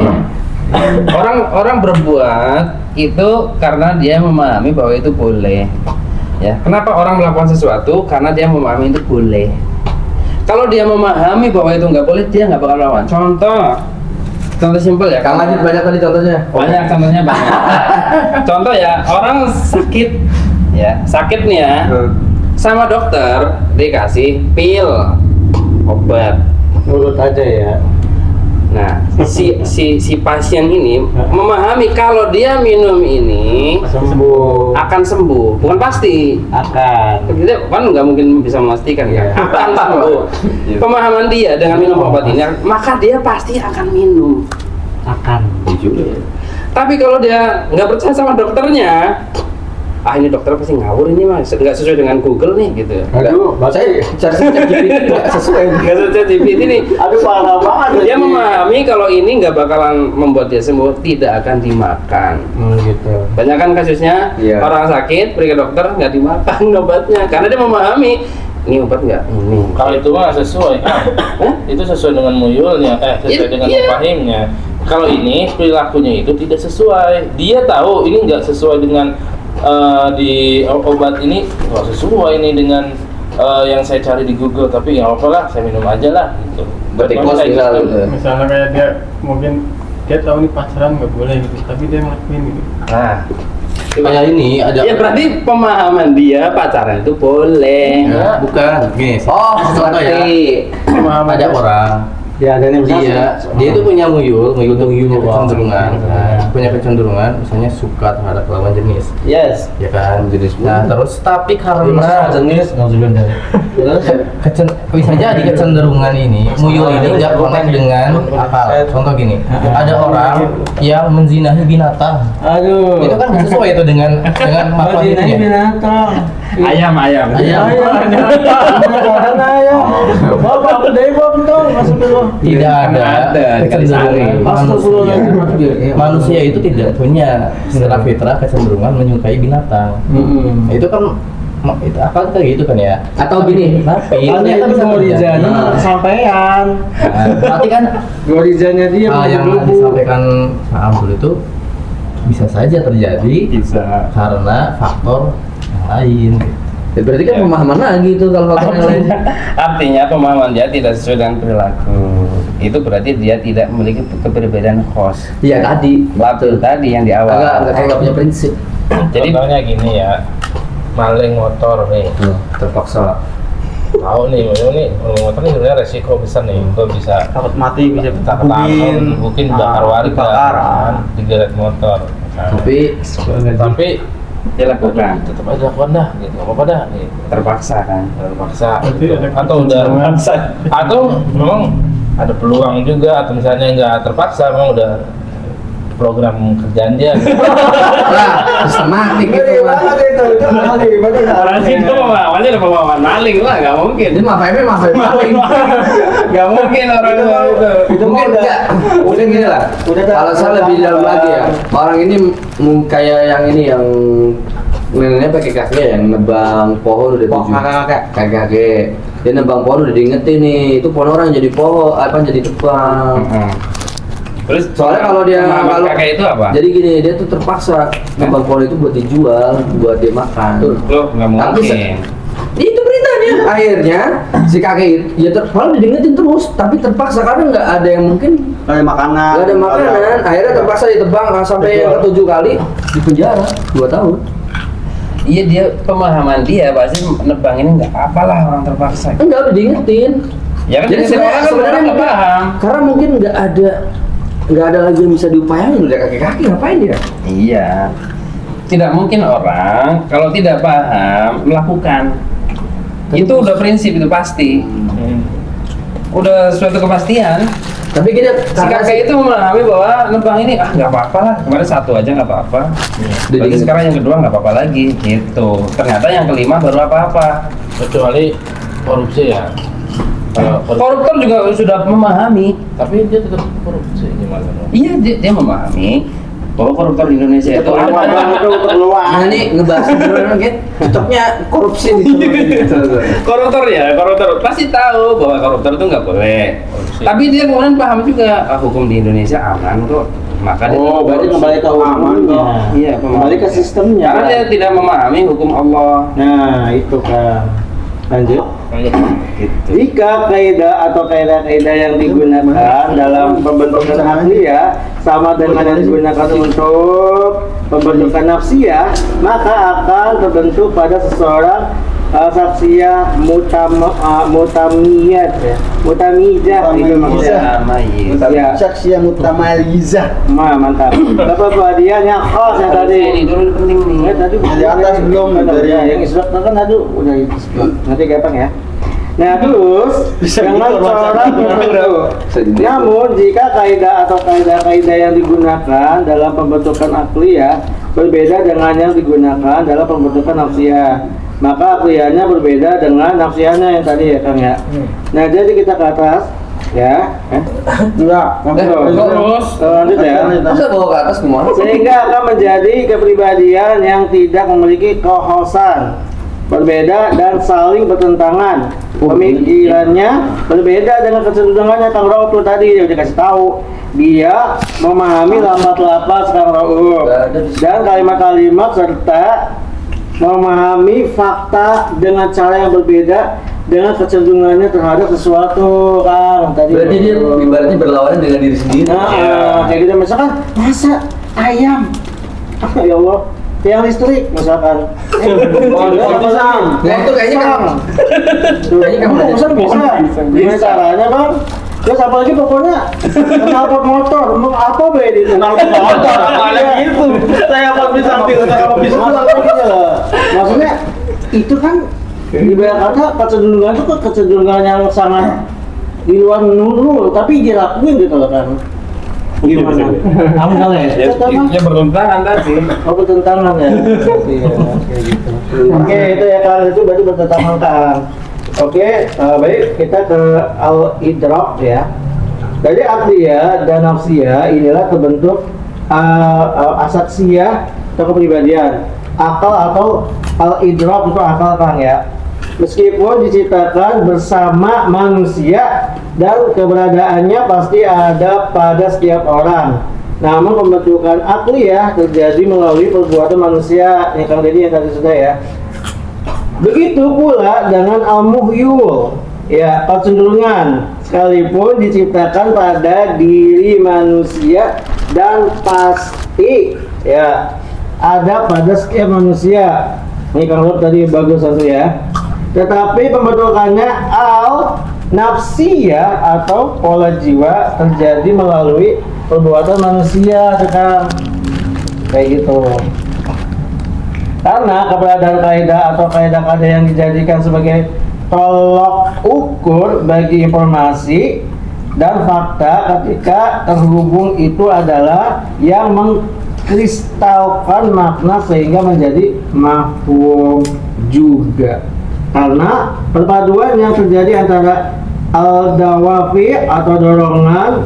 Orang berbuat itu karena dia memahami bahwa itu boleh. Ya, kenapa orang melakukan sesuatu? Karena dia memahami itu boleh. Kalau dia memahami bahwa itu nggak boleh, dia nggak bakal melakukan. Contoh simpel ya. Kang Ajit banyak tadi contohnya. Banyak contohnya banyak. Contoh ya, orang sakit nih ya, sama dokter dikasih pil obat. Mulut aja ya. Nah, si pasien ini memahami kalau dia minum ini Sembuh. akan sembuh, bukan pasti. Akan. Kita kan nggak mungkin bisa memastikan Iya. kan akan sembuh. Pemahaman dia dengan minum obat ini, maka dia pasti akan minum. Akan. Tapi kalau dia nggak percaya sama dokternya, ini dokter pasti ngawur ini mas, nggak sesuai dengan Google nih gitu. Aduh, Saya cari ChatGPT nggak sesuai. Nggak sesuai GPT nih. Aduh, parah banget. Dia memahami kalau ini nggak bakalan membuat dia sembuh, tidak akan dimakan. Gitu. Banyak kan kasusnya Iya. orang sakit pergi ke dokter nggak dimakan obatnya karena dia memahami ini obat nggak ini. Kalau itu mah sesuai, itu sesuai dengan muyulnya, sesuai dengan Iya. mufahimnya. Kalau ini perilakunya itu tidak sesuai, dia tahu ini nggak sesuai dengan di obat ini nggak sesuai ini dengan yang saya cari di Google, tapi ya apalah saya minum aja lah gitu. Berarti Bagaimana kos kayak tinggal gitu? gitu. Misalnya kayak dia mungkin dia tahu nih pacaran nggak boleh gitu, tapi dia ngelakuin gitu. Nah, Kayak ini ada. ya berarti pemahaman dia pacaran itu boleh. Ya, bukan. Nih, Oh, contoh ya. ngerti. Pemahaman Ada dia. orang Ya, dan yang Dia itu punya muyul punya kecenderungan, misalnya suka terhadap lawan jenis, Yes. ya kan? Nah, terus tapi karena jenis bisa jadi kecenderungan ini, muyul ini nggak connect dengan akal. Contoh gini, ada orang yang menzinahi binatang, Aduh. itu kan sesuai itu dengan makhluk itu ya. binatang. Ayam. Ayam. Bapak aku dari bawah dong, masuk dulu. Tidak ada kecenderungan manusia itu tidak punya secara fitrah kecenderungan menyukai binatang. Nah, itu kan itu akal kayak gitu kan ya. Atau gini, tapi ternyata bisa terjadi. Kesampaian. Berarti kan Gorizanya dia yang disampaikan Pak Abdul itu bisa saja terjadi karena faktor yang lain. Ya, berarti kan pemahaman lagi itu kalau faktor yang lain. Artinya pemahaman dia tidak sesuai dengan perilaku. Itu berarti dia tidak memiliki kepribadian khos. Iya tadi. Waktu tadi yang di awal. Agak punya prinsip. Jadi contohnya gini ya, maling motor nih, Terpaksa. tahu nih, ini motor ini sebenarnya resiko besar nih, itu bisa Takut mati, bisa dibukin, bakar warga, dibakar. kan, digeret motor. Nah, tapi Dia lakukan. tetap aja lakukan dah, gitu, nggak apa-apa dah, gitu. Terpaksa kan. Terpaksa, Berarti gitu. ada Atau udah kecenderungan. atau memang ada peluang juga, atau misalnya nggak terpaksa, memang udah program kerjaan dia. Lah, sistematik itu. Orang itu pemahamannya ada pemahaman maling lah, nggak mungkin. Jadi maafnya maling. Nggak mungkin orang itu. Itu Mungkin enggak. Mungkin gini lah. Kalau saya lebih dalam lagi ya. Orang ini kayak yang ini yang neneknya pakai kakek yang nebang pohon udah tujuh. Kakek. Dia nebang pohon udah diingetin nih. Itu pohon orang jadi pohon, jadi tebang. Terus Soalnya kalau dia kakek itu apa? Jadi gini, dia tuh terpaksa nebang pohon itu buat dijual, buat dia makan. Loh, nggak Tapi mungkin. itu beritanya. Akhirnya si kakek ya malah diingetin terus, tapi terpaksa karena nggak ada yang mungkin Nggak ada makanan. nggak ada makanan. Akhirnya terpaksa ditebang sampai yang ke-7 kali di penjara 2 tahun. Iya, dia pemahaman dia pasti nebang ini nggak apa-apa lah orang terpaksa. Enggak udah diingetin. Ya kan Jadi jadi orang kan sebenarnya nggak mungkin- paham. Karena mungkin nggak ada lagi yang bisa diupayakan udah kaki-kaki ngapain dia? Iya. Tidak mungkin orang kalau tidak paham melakukan. Itu udah prinsip, itu pasti. Udah suatu kepastian. Tapi gini, Si kakek itu memahami bahwa nebang ini nggak apa-apa lah. Kemarin 1 aja nggak apa-apa. Berarti sekarang yang kedua nggak apa-apa lagi. Gitu. Ternyata yang kelima baru apa-apa. Kecuali korupsi ya. Kalau Koruptor juga sudah memahami. tapi dia tetap korupsi gimana? Iya, dia memahami bahwa koruptor di Indonesia itu Keluar. nah ini ngebahas dulu kan, cocoknya korupsi nih. koruptor pasti tahu bahwa koruptor itu nggak boleh. Korupsi. Tapi dia kemudian paham juga hukum di Indonesia aman kok. Maka dia Oh, berarti korupsi. kembali ke hukumnya. Iya, Kembali ke sistemnya. Karena dia tidak memahami hukum Allah. Nah, itu kan. Lanjut. Gitu. Jika kaidah atau kaidah-kaidah yang digunakan dalam pembentukan akliyah sama dengan yang digunakan untuk pembentukan nafsiyah, maka akan terbentuk pada seseorang saksiyah mutamiyah, itu maksudnya. Ya, Saksiyah mutamalizah. mantap. Kepribadian yang khas yang tadi. Ini dulu penting nih. Ya, tadi Di atas belum, dari- yang instruktur kan aduh udah itu nanti gampang ya. Nah terus dengan corak tertentu. Namun jika kaidah atau kaidah-kaidah yang digunakan dalam pembentukan akliyah berbeda dengan yang digunakan dalam pembentukan nafsiyah, maka akliyahnya berbeda dengan nafsiyahnya yang tadi ya Kang ya. Nah jadi kita ke atas ya. Enggak. Terus Lanjut ya. Masa bawa ke atas kemana? Sehingga akan menjadi kepribadian yang tidak memiliki kekhosan, berbeda dan saling bertentangan. Pemikirannya berbeda dengan kecenderungannya. Kang Rauf tuh tadi dia udah kasih tahu, dia memahami lambat lapas Kang Rauf dan kalimat-kalimat serta memahami fakta dengan cara yang berbeda dengan kecenderungannya terhadap sesuatu Kang tadi. Berarti dia ibaratnya berlawanan dengan diri sendiri. Nah, kayak gitu misalkan masa ayam, ya Allah, tiang listrik misalkan. Nah itu kayaknya kan. Kayaknya kamu pesan bisa. Gimana caranya Bang? Terus apalagi pokoknya knalpot motor, mau apa be itu knalpot motor, apalagi itu saya apa bisa ambil saya bisa gitu loh. Maksudnya itu kan ibarat kata kecenderungan itu kecenderungan yang sangat di luar nurul, tapi dilakuin gitu loh kan. Gimana? Kamu salah ya? Ya bertentangan tadi. Oh bertentangan ya? Iya, kayak gitu. Oke, itu ya Kang, itu berarti bertentangan Kang. Oke, baik kita ke al-idrak ya. Jadi akliyah dan nafsiyah inilah terbentuk asaksiyah atau kepribadian. Akal atau al-idrak itu akal Kang ya. Meskipun diciptakan bersama manusia dan keberadaannya pasti ada pada setiap orang. Namun pembentukan akliyah terjadi melalui perbuatan manusia yang Kang Deddy yang tadi sudah ya. Begitu pula dengan al-muhyul, ya kecenderungan sekalipun diciptakan pada diri manusia dan pasti ya ada pada setiap manusia. Ini kalau tadi bagus satu ya. Tetapi pembentukannya al-nafsiyah atau pola jiwa terjadi melalui perbuatan manusia sekarang kayak gitu. Karena keberadaan kaidah atau kaidah-kaidah yang dijadikan sebagai tolok ukur bagi informasi dan fakta ketika terhubung itu adalah yang mengkristalkan makna sehingga menjadi mafhum juga. Karena perpaduan yang terjadi antara al-dawafi atau dorongan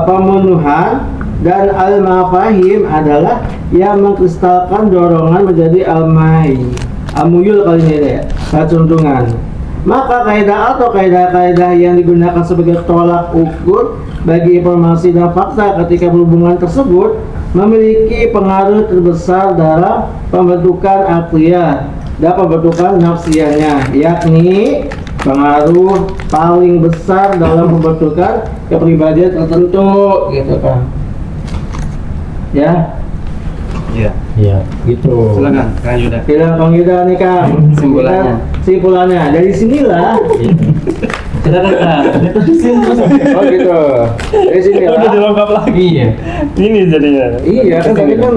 pemenuhan dan al-mafahim adalah yang mengkristalkan dorongan menjadi al-muyul kali ini ya, kecenderungan. Maka kaidah atau kaidah-kaidah yang digunakan sebagai tolak ukur bagi informasi dan fakta ketika berhubungan tersebut memiliki pengaruh terbesar dalam pembentukan akliyah dan pembentukan nafsiyahnya, yakni pengaruh paling besar dalam pembentukan kepribadian tertentu gitu kan. Ya, Iya. gitu. Silakan Kang Yuda. Tidak Kang Yuda nih Kang. Kesimpulannya. Kesimpulannya dari sinilah. Silakan Kang. Oh gitu. Dari sinilah. Udah dilengkap lagi ya. Ini jadinya. Iya kan tadi kan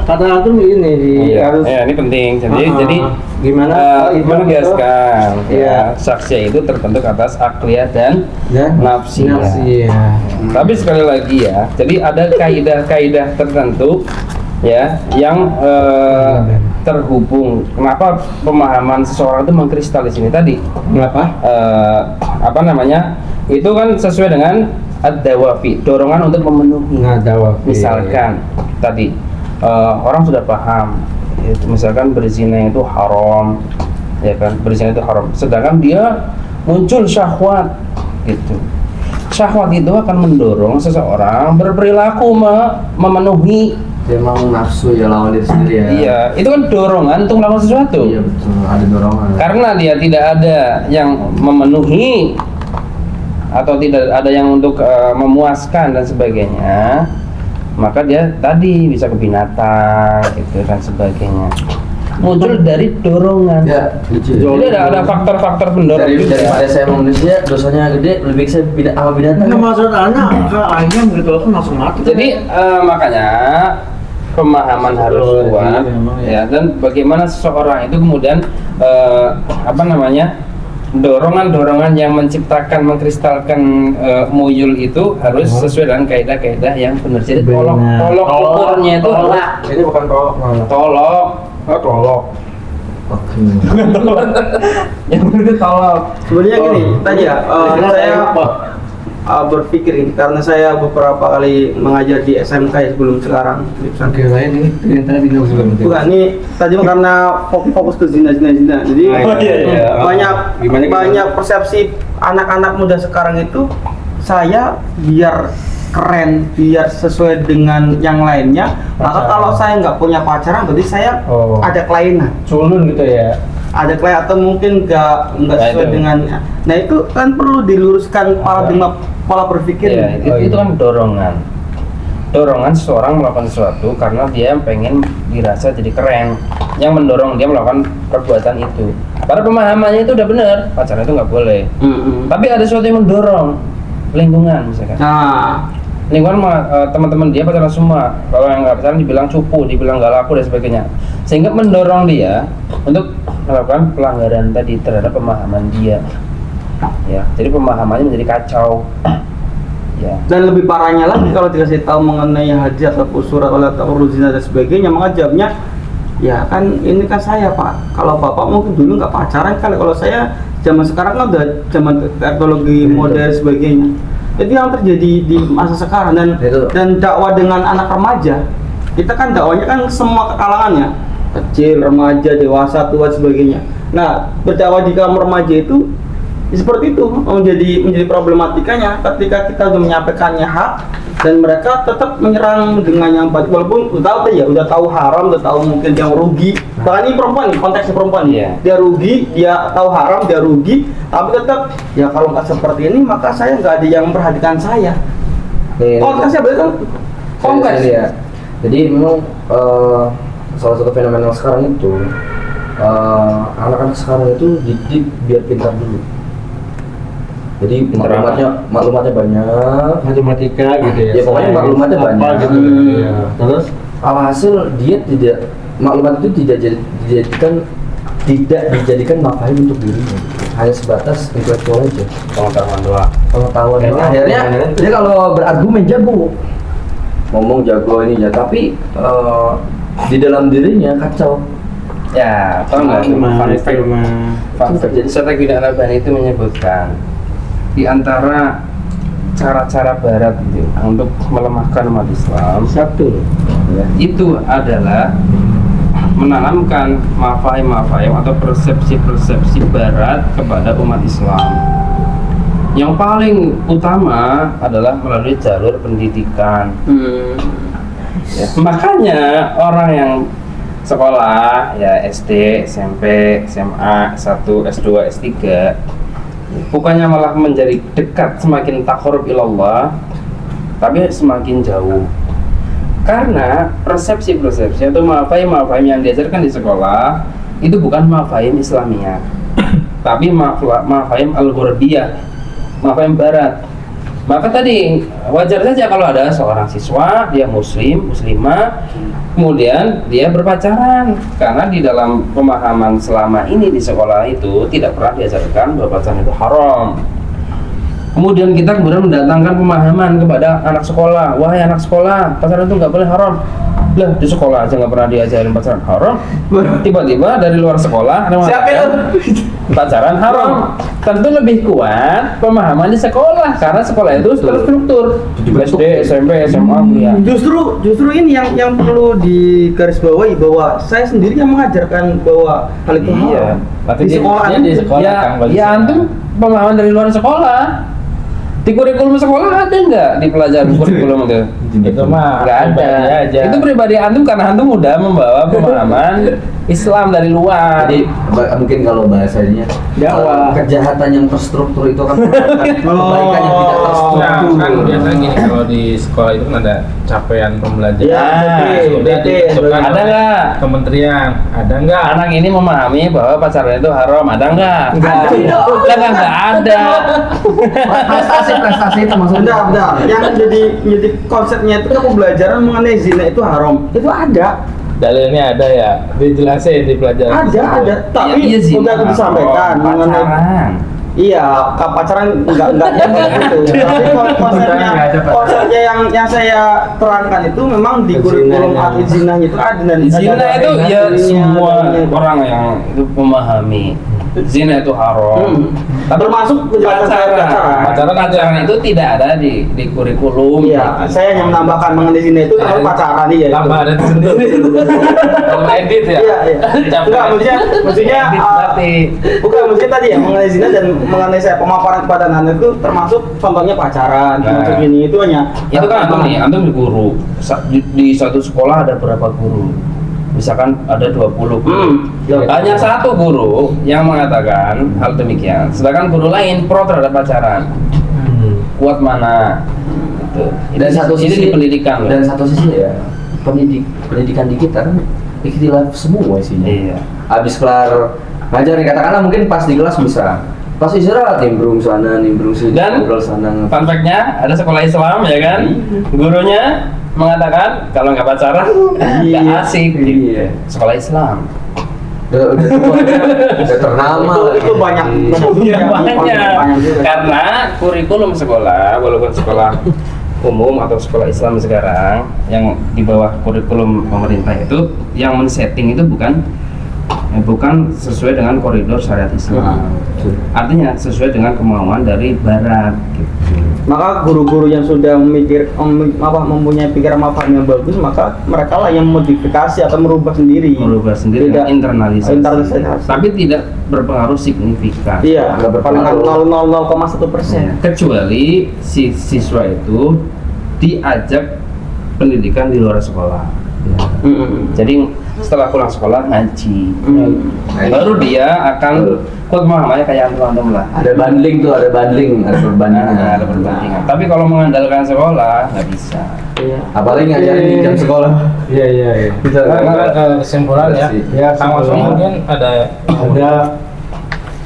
kata antum ini di harus. Ya, ini penting. Jadi gimana? menegaskan Iya. saksi itu terbentuk atas akliyah dan nafsiyah. Nafsiyah. Tapi sekali lagi ya, jadi ada kaidah-kaidah tertentu ya yang terhubung. Kenapa pemahaman seseorang itu mengkristal di sini tadi? Kenapa? Apa namanya? Itu kan sesuai dengan ad-dawafi, dorongan untuk memenuhi. Ngadawafi. Misalkan tadi orang sudah paham, itu misalkan berzina itu haram, ya kan? Berzina itu haram. Sedangkan dia muncul syahwat, gitu. Syahwat itu akan mendorong seseorang berperilaku memenuhi. Dia mau nafsu ya lawan diri sendiri ya. Iya, itu kan dorongan untuk melakukan sesuatu. Iya betul, ada dorongan. Karena dia tidak ada yang memenuhi atau tidak ada yang untuk memuaskan dan sebagainya, maka dia tadi bisa ke binatang gitu dan sebagainya. Muncul dari dorongan. Ya, lucu. Jadi ada faktor-faktor pendorong juga. Daripada saya manusia, dosanya gede, lebih baik saya sama binatang. Nah, maksud anak ke ayam gitu kan langsung mati. Jadi makanya pemahaman harus kuat ya, dan bagaimana seseorang itu kemudian apa namanya, dorongan-dorongan yang menciptakan mengkristalkan muyul itu harus sesuai dengan kaidah-kaidah yang benar. Jadi tolok ukurnya itu Ini bukan tolok. tolok Tolok. yang benar itu tolok. Sebenarnya gini, tadi ya, saya berpikir ini karena saya beberapa kali mengajar di SMK ya sebelum sekarang. Oke, lain ini yang tadi bilang sebelum itu. Bukan, ini tadi karena fokus ke zina. Jadi banyak persepsi anak-anak muda sekarang itu, saya biar keren, biar sesuai dengan yang lainnya. Maka kalau saya nggak punya pacaran, berarti saya ada kelainan. Culun gitu ya. Ada kelainan atau mungkin nggak sesuai dengan. Nah itu kan perlu diluruskan pola berpikir. Ya, itu kan dorongan seseorang melakukan sesuatu karena dia pengen dirasa jadi keren, yang mendorong dia melakukan perbuatan itu. Pada pemahamannya itu udah benar, pacaran itu nggak boleh. Tapi ada sesuatu yang mendorong, lingkungan misalkan. Nah, Lingkungan teman-teman dia pacaran semua. Kalau yang nggak pacaran dibilang cupu, dibilang nggak laku dan sebagainya. Sehingga mendorong dia untuk melakukan pelanggaran tadi terhadap pemahaman dia. Ya, jadi pemahamannya menjadi kacau. Ya. dan lebih parahnya lagi kalau dikasih tahu mengenai haji ataupun surat oleh atau zina dan sebagainya, maka jawabnya ya kan ini kan saya Pak, kalau Bapak mungkin dulu nggak pacaran kan, kalau saya zaman sekarang kan udah zaman teknologi modern sebagainya. Itu yang terjadi di masa sekarang, dan dakwah dengan anak remaja, kita kan dakwahnya kan semua kalangannya, kecil, remaja, dewasa, tua sebagainya. Nah, berdakwah di kaum remaja itu seperti itu menjadi problematikanya ketika kita sudah menyampaikannya hak dan mereka tetap menyerang dengan yang baik, walaupun udah tahu haram, udah tahu mungkin yang rugi. Bahkan ini perempuan nih, konteksnya perempuan nih. Iya. Dia rugi, dia tahu haram, dia rugi, tapi tetap ya kalau nggak seperti ini maka saya nggak ada yang memperhatikan saya. Konteksnya betul. Kompleks ya. Jadi memang salah satu fenomena sekarang itu anak-anak sekarang itu didik biar pintar dulu. Jadi maklumatnya banyak, Matematika gitu ya. Ya pokoknya maklumatnya Apa banyak. gitu. Ya. Terus Alhasil dia maklumat itu tidak dijadikan mafahim untuk dirinya, hanya sebatas intelektual aja, Pengetahuan doang. pengetahuan. Akhirnya dia kalau berargumen jago, ngomong jago ini ya, tapi di dalam dirinya kacau. Ya, tahu nggak? Fun fact. Jadi strategi Al-Albani itu menyebutkan di antara cara-cara Barat itu untuk melemahkan umat Islam satu. ya, itu adalah menanamkan mafahim atau persepsi Barat kepada umat Islam. Yang paling utama adalah melalui jalur pendidikan. Ya, makanya orang yang sekolah ya SD, SMP, SMA, 1, S2, S3 bukannya malah menjadi dekat, semakin taqarrub ilallah, tapi semakin jauh. Karena persepsi atau mafahim yang diajarkan di sekolah itu bukan mafahim Islamiyah, tapi mafahim al-Ghurabiyah, mafahim Barat. Maka tadi wajar saja kalau ada seorang siswa dia muslimah, kemudian dia berpacaran, karena di dalam pemahaman selama ini di sekolah itu tidak pernah diajarkan bahwa pacaran itu haram. Kemudian kita mendatangkan pemahaman kepada anak sekolah, wahai anak sekolah, pacaran itu nggak boleh haram. Lah di sekolah aja nggak pernah diajarin pacaran haram, tiba-tiba dari luar sekolah ada pacaran haram. Tentu lebih kuat pemahaman di sekolah, karena sekolah itu terstruktur SD, SMP, SMA, kuliah. Justru ini yang perlu digarisbawahi, bahwa saya sendiri yang mengajarkan bahwa hal itu Iya, di sekolah. di sekolah Ya, Kang, bagi ya saya. antum pemahaman dari luar sekolah. Di kurikulum sekolah ada nggak di pelajaran kurikulum itu? Itu mah Nggak ada. pribadi aja. Itu pribadi antum karena antum udah membawa pemahaman Islam dari luar. Jadi mungkin kalau bahasanya Dakwah. kejahatan yang terstruktur itu kan kebaikan yang tidak Nah, terstruktur. kan biasanya gini, kalau di sekolah itu kan ada capaian pembelajaran. Ya, Sudah ditentukan Ada oleh nggak? Kementerian, ada nggak? Anak ini memahami bahwa pacaran itu haram, ada nggak? Nggak ada. Prestasi termasuk. Bentar. Yang menjadi konsepnya itu kan pembelajaran mengenai zina itu haram. Itu ada. Dalilnya ada ya, dijelasin di pelajaran. Ada. Tapi Iya sih, udah disampaikan mengenai pacaran. iya, pacaran enggak gitu. Tapi konsepnya yang saya terangkan itu memang di kurikulum zinanya itu ada, dan Zina itu ya dalilnya, semua dalilnya. orang yang itu memahami zina itu haram. Tapi Termasuk penjelasan saya pacaran. pacaran itu tidak ada di kurikulum. Iya, saya hanya menambahkan mengenai zina itu termasuk pacaran iya. Tambah ada sendiri. Kalau edit ya. Iya. Enggak, maksudnya Edit berarti. bukan maksudnya tadi ya mengenai zina dan mengenai saya pemaparan kepada anak itu termasuk contohnya pacaran, termasuk ini itu hanya Itu kan antum di guru. Di satu sekolah ada berapa guru? Misalkan ada 20 guru. Hanya satu guru yang mengatakan hal demikian. Sedangkan guru lain pro terhadap pacaran. Kuat mana? Gitu. Dan satu ini sisi di pendidikan loh. Dan satu sisi ya pendidikan di kita kan ikhtilaf semua isinya. Iya. Habis kelar ngajar nih, katakanlah mungkin pas di kelas bisa, Pas istirahat nimbrung sana, nimbrung sini, Dan ngobrol sana. fun fact-nya ada sekolah Islam ya kan, gurunya mengatakan kalau nggak pacaran nggak asik. Iya. Sekolah Islam. Udah ternama. Itu banyak. Banyak. Karena kurikulum sekolah, walaupun sekolah umum atau sekolah Islam sekarang yang di bawah kurikulum pemerintah itu yang men-setting itu bukan sesuai dengan koridor syariat Islam. Artinya sesuai dengan kemauan dari barat gitu. Maka guru-guru yang sudah mempunyai pikiran paham yang bagus, maka mereka lah yang modifikasi atau merubah sendiri. Tidak internalisasi. Internalisasi. Tapi tidak berpengaruh signifikan. Iya, paling 0,01%. Kecuali si siswa itu diajak pendidikan di luar sekolah. Ya. Jadi setelah pulang sekolah ngaji, baru dia akan kuat pemahamannya kayak antum lah. Ada banding, ada perbandingan. Ada perbandingan. Tapi kalau mengandalkan sekolah nggak bisa. Apalagi ngajarin di jam sekolah. Iya. Bisa kesimpulan ya. Ya, Kang Osman mungkin ada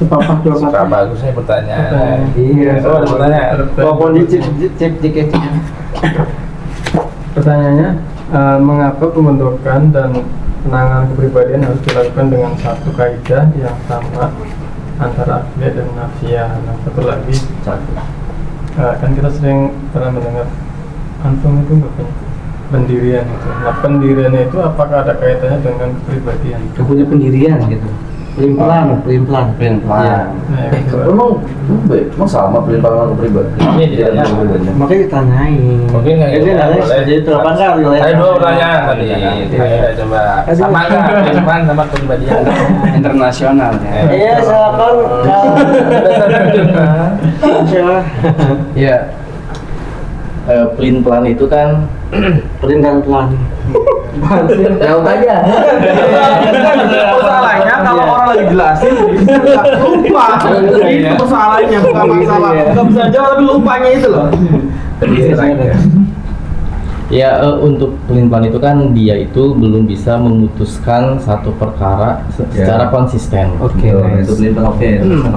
sepapah dua suka bagusnya pertanyaan. Iya. Oh, ada pertanyaan. Walaupun cip dikit. Pertanyaannya, mengapa pembentukan dan penanganan kepribadian harus dilakukan dengan satu kaidah yang sama antara akhlak dan nafsiyah? Nah, satu lagi, kan kita sering pernah mendengar antum itu nggak punya pendirian gitu. Nah, pendiriannya itu apakah ada kaitannya dengan kepribadian? Gak punya pendirian gitu. Pelin-pelan. Pelan-pelan. Nah, gitu. Emang sama pelimpangan kepribadian. Ini ditanya. Makanya ditanyain. Mungkin nggak gitu. Jadi terapkan kali. Ada 2 pertanyaan tadi. Ayo coba. Sama nggak pelimpan sama kepribadian? Internasional ya. Iya, silakan. Ya, pelin-pelan itu kan Pelin dan pelan. Jauh aja. Masalahnya kalau orang lagi jelasin lupa. Itu persoalannya, bukan masalah. Nggak bisa jawab tapi lupanya itu loh. Ya, untuk pelin-pelan itu kan dia itu belum bisa memutuskan satu perkara secara konsisten. Oke, Itu pelintang.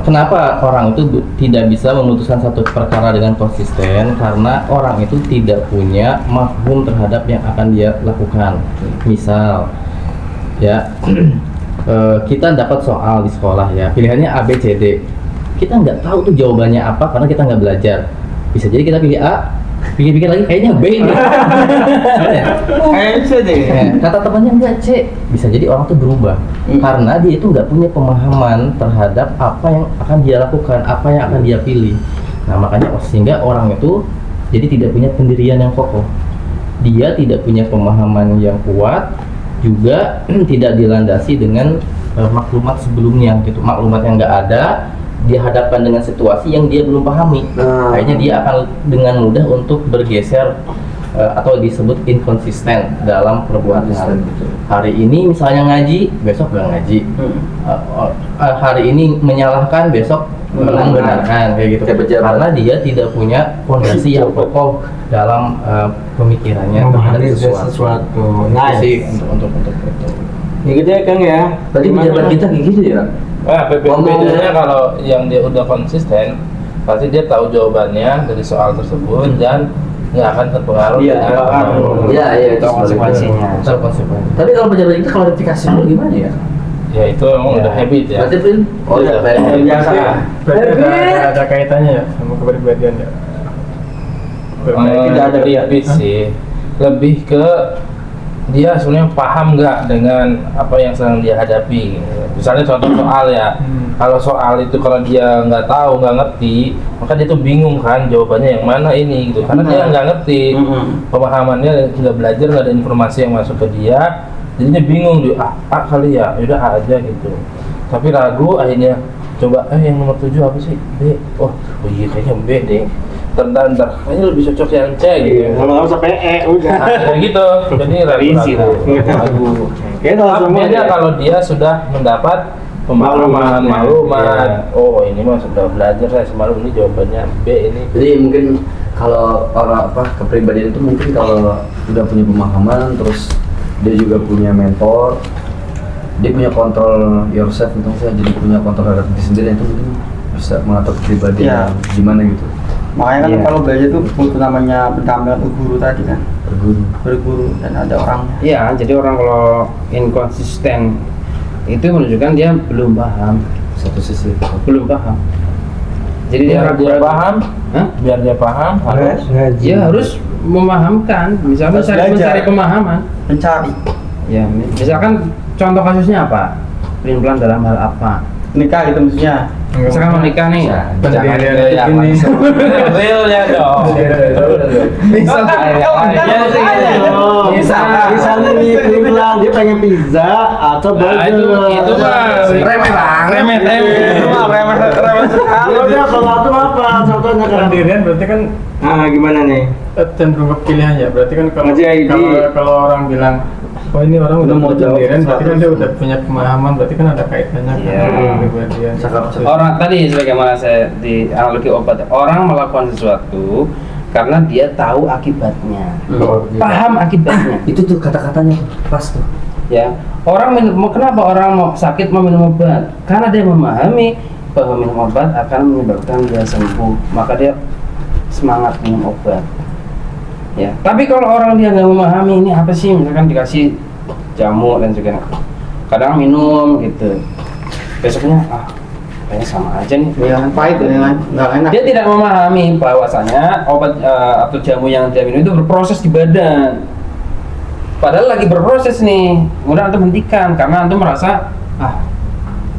Kenapa orang itu tidak bisa memutuskan satu perkara dengan konsisten? Karena orang itu tidak punya mafhum terhadap yang akan dia lakukan. Misal, ya kita dapat soal di sekolah ya, pilihannya A, B, C, D. Kita nggak tahu tuh jawabannya apa karena kita nggak belajar. Bisa jadi kita pilih A, pikir-pikir lagi kayaknya B nih. Kayaknya C deh. Kata temannya enggak C, bisa jadi orang tuh berubah karena dia itu nggak punya pemahaman terhadap apa yang akan dia lakukan, apa yang akan dia pilih. Nah makanya sehingga orang itu jadi tidak punya pendirian yang kokoh, dia tidak punya pemahaman yang kuat, juga tidak dilandasi dengan maklumat sebelumnya gitu, maklumat yang nggak ada dihadapkan dengan situasi yang dia belum pahami. Kayaknya dia akan dengan mudah untuk bergeser atau disebut inkonsisten dalam perbuatan. Hari ini misalnya ngaji, besok nggak ngaji. Hari ini menyalahkan, besok membenarkan kayak gitu. Karena dia tidak punya fondasi yang kokoh dalam pemikirannya terhadap sesuatu. Nice. Sih untuk itu. Ya gitu ya Kang ya. Tadi pejabat kita kayak gitu ya. Nah, bedanya kalau yang dia udah konsisten, pasti dia tahu jawabannya dari soal tersebut dan nggak akan terpengaruh dengan Iya, itu konsekuensinya. Tapi kalau pejabat itu klarifikasi dulu gimana ya? ya itu emang udah habit ya. Berarti Prin? Oh ya, Biasa. Berarti ada kaitannya ya sama kepribadian ya? Tidak ada habit sih, lebih ke dia sebenarnya paham nggak dengan apa yang sedang dia hadapi. Misalnya contoh soal ya, kalau soal itu kalau dia nggak tahu, nggak ngerti, maka dia tuh bingung kan jawabannya yang mana ini gitu, karena dia nggak ngerti, pemahamannya nggak belajar, nggak ada informasi yang masuk ke dia, jadinya bingung dia, kali ya, udah aja gitu. Tapi ragu, akhirnya coba yang nomor 7 apa sih? B. Oh iya kayaknya B deh. Ntar kayaknya lebih cocok yang C gitu. Lama-lama sampai udah. Kayak gitu. Jadi ragu. Kayaknya Beda kalau dia sudah mendapat pemahaman, maklumat. Oh ini mah sudah belajar saya semalam, ini jawabannya B ini. Jadi mungkin kalau orang kepribadian itu mungkin kalau udah punya pemahaman, terus dia juga punya mentor, dia punya kontrol yourself, itu saya jadi punya kontrol terhadap diri sendiri, itu mungkin bisa mengatur kepribadian Iya. gimana gitu. Makanya kan Iya. kalau belajar tuh butuh namanya pendampingan guru tadi kan, berguru dan ada orang. Iya, jadi orang kalau inkonsisten itu menunjukkan dia belum paham, Satu sisi. belum paham. Jadi dia Biar dia ragu-ragu. paham, Hah? biar dia paham harus Dia harus memahamkan, misalkan Harus mencari belajar. pemahaman. Mencari Ya, misalkan contoh kasusnya apa? Pelin-pelan dalam hal apa? nikah gitu maksudnya. Misalkan mau nikah nih, Pendirian yang ini. realnya dong. Misalnya nih bilang dia pengen pizza atau Nah, burger. itu mah remeh banget, remeh. Itu mah remeh sekali. Ya udah kalau itu apa contohnya kan? Pendirian berarti kan Gimana nih? cenderung ke pilihan ya. Berarti kan kalau Ngaji ID. kalau orang bilang oh ini orang udah mau jawab pendirian, berarti kan dia sesuatu. udah punya pemahaman, berarti kan ada kaitannya Iya. dengan kepribadian. Orang tadi sebagaimana saya di analogi obat, orang melakukan sesuatu karena dia tahu akibatnya, paham akibatnya. Itu tuh kata-katanya pas tuh. Ya, kenapa orang mau sakit mau minum obat? Karena dia memahami bahwa minum obat akan menyebabkan dia sembuh, maka dia semangat minum obat. Ya, tapi kalau orang dia nggak memahami ini apa sih, misalkan dikasih jamu dan sebagainya, kadang minum gitu, besoknya kayaknya sama aja nih. Ya pahit ya kan, nggak enak. Dia tidak memahami bahwasanya obat atau jamu yang dia minum itu berproses di badan. Padahal lagi berproses nih, kemudian antum hentikan karena antum merasa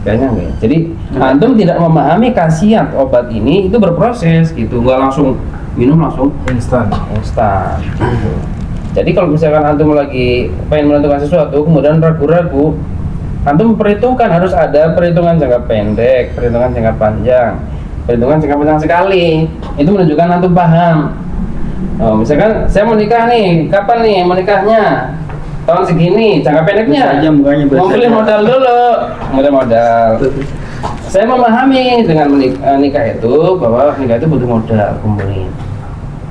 kayaknya enggak. Jadi antum tidak memahami khasiat obat ini itu berproses gitu, nggak langsung minum langsung Instan. instan. Gitu. Jadi kalau misalkan antum lagi pengen menentukan sesuatu, kemudian ragu-ragu, antum perhitungkan, harus ada perhitungan jangka pendek, perhitungan jangka panjang, perhitungan jangka panjang sekali. Itu menunjukkan antum paham. Oh, misalkan saya mau nikah nih, kapan nih mau nikahnya? Tahun segini, jangka pendeknya. Biasa aja mukanya, biasa Mau beli aja. modal dulu, modal. Saya memahami dengan nikah itu bahwa nikah itu butuh modal, kumpulin.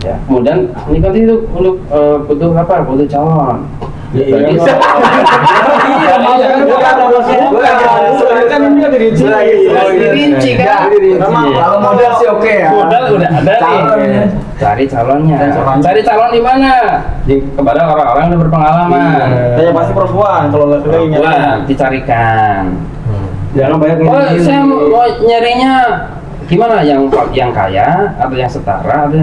Ya, kemudian nikah itu untuk butuh apa? Butuh calon. Berarti Kan ini ada dirinci. dirinci kan? Kalau modal sih oke ya. Modal udah ada Calon nih. ya. Cari calonnya. Calon. Cari calon di mana? Kepada orang-orang yang berpengalaman. Saya pasti perempuan kalau laki-laki Perempuan dicarikan. Jangan banyak Oh, ngomongin. saya mau nyarinya gimana? Yang kaya atau yang setara atau